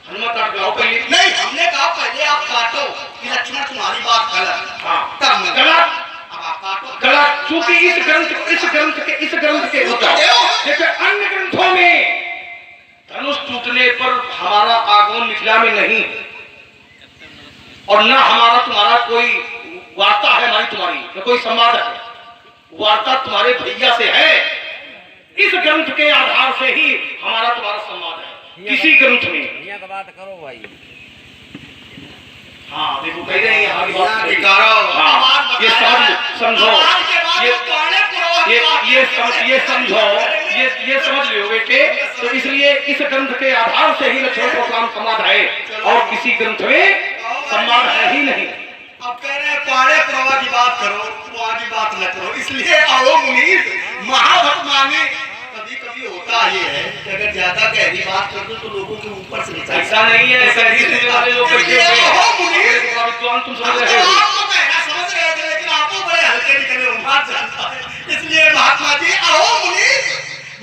B: हनुमत नाटक लाओ पहले।
C: नहीं, हमने कहा पहले आप काटो कि लक्ष्मण तुम्हारी बात गलत।
B: हाँ,
C: तब मैं
B: गलत,
C: अब आप काटो।
B: गलत, क्योंकि इस ग्रंथ के जैसे अन्य ग्रंथों में धनुष टूटने पर हमारा आगमन मिथिला में नहीं, और न हमारा तुम्हारा कोई वार्ता है, हमारी तुम्हारी न कोई संवाद है। वार्ता तुम्हारे भैया से है। इस ग्रंथ के आधार से ही हमारा तुम्हारा संवाद है। किसी ग्रंथ में
F: बात करो भाई।
B: हाँ देखो, कह रहे हैं हमारी बात
C: ये करो।
B: हाँ, ये समझो, ये समझो, ये समझ लो बेटे। तो इसलिए इस ग्रंथ के आधार से ही लक्ष्मण परशुराम संवाद है, और किसी ग्रंथ में संवाद है ही नहीं।
C: अब कह रहे हैं पाड़े प्रवा की बात करो, वहां की बात न करो। इसलिए अहो मुनीश, महाभक्त माने। कभी कभी होता ये है कि अगर ज्यादा गहरी बात कर दो तो लोगों के ऊपर से निकल।
B: ऐसा नहीं है, गहरी सुनने वाले लोग बैठे हुए हैं।
C: अहो मुनीश,
B: विद्वान तुम समझ
C: हम
B: रहे
C: तो
B: हो।
C: आपको गहरा समझ रहे थे, लेकिन आपको बड़े हल्के निकले हो, बात जानता है। इसलिए महात्मा जी, अहो मुनीश,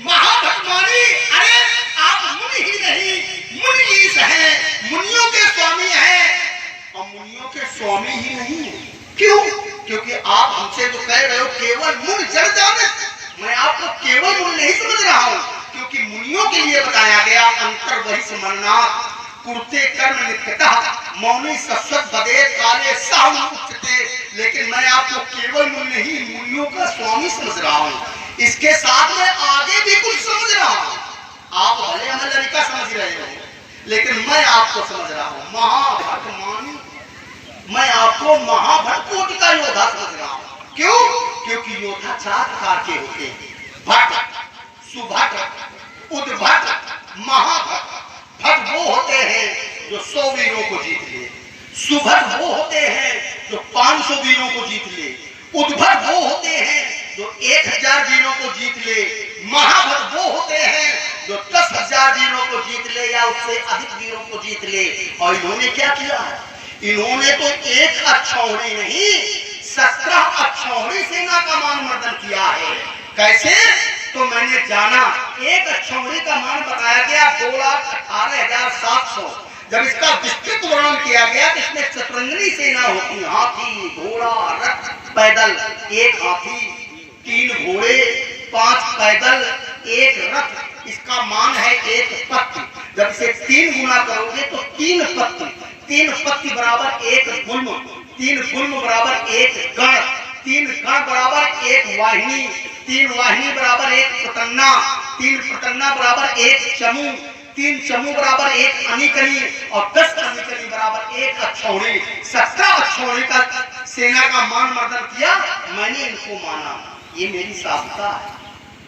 C: महाभक्त माने। अरे आप मुनि ही नहीं, मुनीश हैं, मुनियों के स्वामी हैं। और मुनियों के स्वामी ही नहीं है। क्यों? क्योंकि आप हमसे तो कह रहे हो केवल मुनि जड़ जाने। मैं आपको केवल मुनि नहीं समझ रहा हूं, क्योंकि मुनियों के लिए बताया गया अंतर वही समन्नाथ कुर्ते कर्म नित्यतः मौनी सत्सत बदे काले साहु उच्चते। लेकिन मैं आपको केवल मुनि नहीं, मुनियों का स्वामी समझ रहा हूं। इसके साथ में आगे भी कुछ समझ रहा हूं। आप भले हमें लड़का समझ रहे हो, लेकिन मैं आपको समझ रहा हूं महाभक्त मानी। मैं आपको महाभक्त कोटि का योद्धा समझ रहा हूं। क्यों? क्योंकि योद्धा चार प्रकार के होते हैं, भक्त, सुभक्त, उद्भक्त, महाभक्त। भक्त वो होते हैं जो 100 वीरों को जीत ले, सुभक्त वो होते हैं जो 500 वीरों को जीत ले, उद्भक्त वो होते हैं जो 1000 वीरों को जीत ले, महाभक्त वो होते हैं जो 10,000 वीरों को जीत ले या उससे अधिक वीरों को जीत ले। और इन्होंने क्या किया है? इन्होंने तो एक अक्षौहिणी नहीं, 17 अक्षौहिणी सेना का मान मर्दन किया है। कैसे? तो मैंने जाना, एक अक्षौहिणी का मान बताया गया 2,18,700। जब इसका विस्तृत वर्णन किया गया कि इसमें चतुरंगनी सेना होती, हाथी, घोड़ा, रथ, पैदल, एक हाथी, 3 घोड़े, 5 पैदल, 1 रथ। इसका मान है 1 पत्ती। जब इसे 3 गुना करोगे तो 3 पत्ती, 3 पत्ती बराबर 1 गुल्म, 3 गुल्म बराबर 1 गण, 3 गण बराबर 1 वाहिनी, 3 वाहिनी बराबर 1 प्रतन्ना, 3 प्रतन्ना बराबर 1 चमू, 3 चमू बराबर 1 अनिकनी, और 10 अनिकनी बराबर 1 अक्षौहिणी। 17 अक्षौहिणी का सेना का मान मर्दन किया। मैंने इनको माना, ये मेरी साधुता है।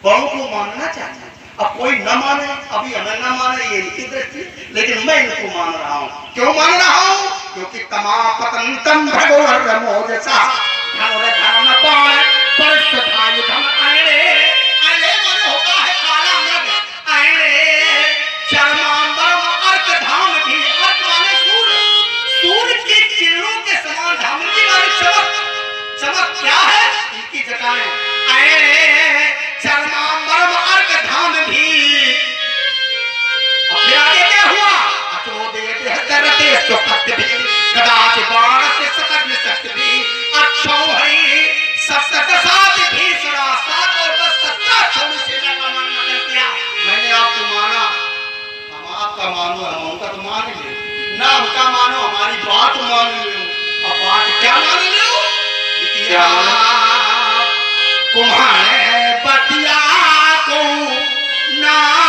C: बड़ों को मानना चाहिए। अब कोई न माने, अभी हमें न माने, ये इनकी दृष्टि, लेकिन मैं इनको मान रहा हूँ। क्यों मान रहा हूँ? क्योंकि तमापतंतम भगवत मोजसा धनुर धर्म बाण परशुधायु धम आयणे। आयणे माने होता है काला मृग। आयणे चरमांबरम अर्क धाम भी, अर्क माने सूर्य, सूर्य के किरणों के समान धाम की माने चमक। चमक क्या है? इनकी जटाएं। आयणे चरमांबरम अर्क धाम भी चौकट भी कदाच बाण से सकट न सकत भी अच्छौ हरि सप्त सात भीषणा सात और 10 17 छोड़ सेना का मान मदन किया। मैंने आपको माना, हम आपका मानो, हम उनका तो मान ले ना, उनका मानो, हमारी बात मान लो। अब बात क्या मान लो? कुम्हारे बतिया को नहीं,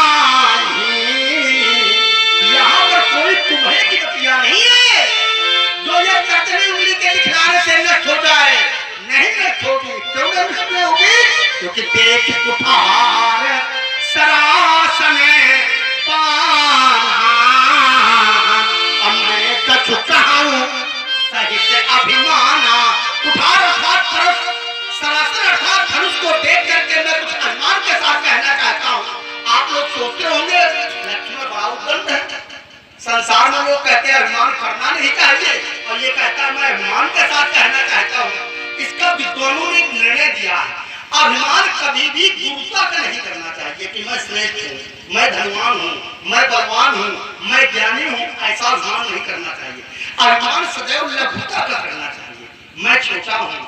C: यहाँ पर कोई तुम्हें की बतिया नहीं है जो ये कतरी उंगली के दिखलाने से न छो जाए। नहीं न छोटी, क्यों न उसमें होगी? क्योंकि देख कुठार सरासन पान, अब मैं कछु कहूं सहित अभिमाना। कुठार अर्थात धनुष, सरासन अर्थात धनुष को देख करके मैं कुछ अभिमान के साथ कहना चाहता हूं। आप लोग सोचते होंगे लक्ष्मण बड़ा उद्दंड है, संसार में लोग कहते हैं अभिमान करना नहीं चाहिए, और ये कहता है मैं अभिमान के साथ कहना चाहता हूँ। इसका विद्वानों ने एक निर्णय दिया है, अभिमान कभी भी गुरुता का नहीं करना चाहिए कि मैं श्रेष्ठ हूँ, मैं धनवान हूँ, मैं बलवान हूँ, मैं ज्ञानी हूँ, ऐसा अभिमान नहीं करना चाहिए। अभिमान सदैव लघुता का करना चाहिए। मैं छोटा हूँ,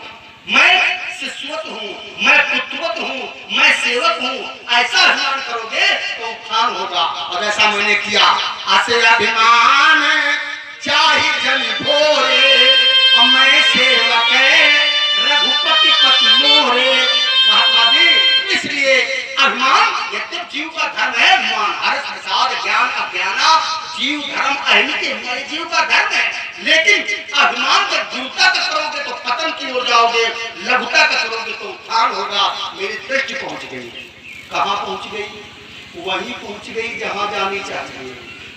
C: मैं शिष्यवत हूँ, मैं पुत्रवत हूँ, मैं सेवक हूँ, ऐसा अभिमान करोगे तो उत्थान होगा, और ऐसा मैंने किया। आसे अभिमान चाहे जन भोरे, और मैं सेवक रघुपति पति मोरे। महात्मा जी, इसलिए अभिमान यद्यप जीव का धर्म है, अभिमान हर्ष प्रसाद ज्ञान अज्ञाना जीव धर्म अहित हमारे जीव का धर्म है, लेकिन अभिमान जब गुरुता का करोगे तो पतन की ओर जाओगे, लघुता का करोगे तो उत्थान होगा। मेरी दृष्टि पहुंच गई, कहाँ पहुंच गई? वहीं पहुंच गई जहां जानी चाहिए।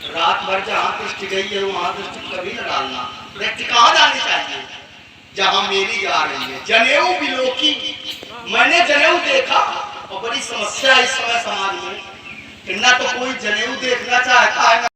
C: रात भर जहां दृष्टि गई है वहां दृष्टि कभी न डालना। दृष्टि कहाँ जानी चाहिए? जहां मेरी जा रही है। जनेऊ बिलोकी, मैंने जनेऊ देखा, और बड़ी समस्या इस समय समाज में, ना तो कोई जनेऊ देखना चाहता है,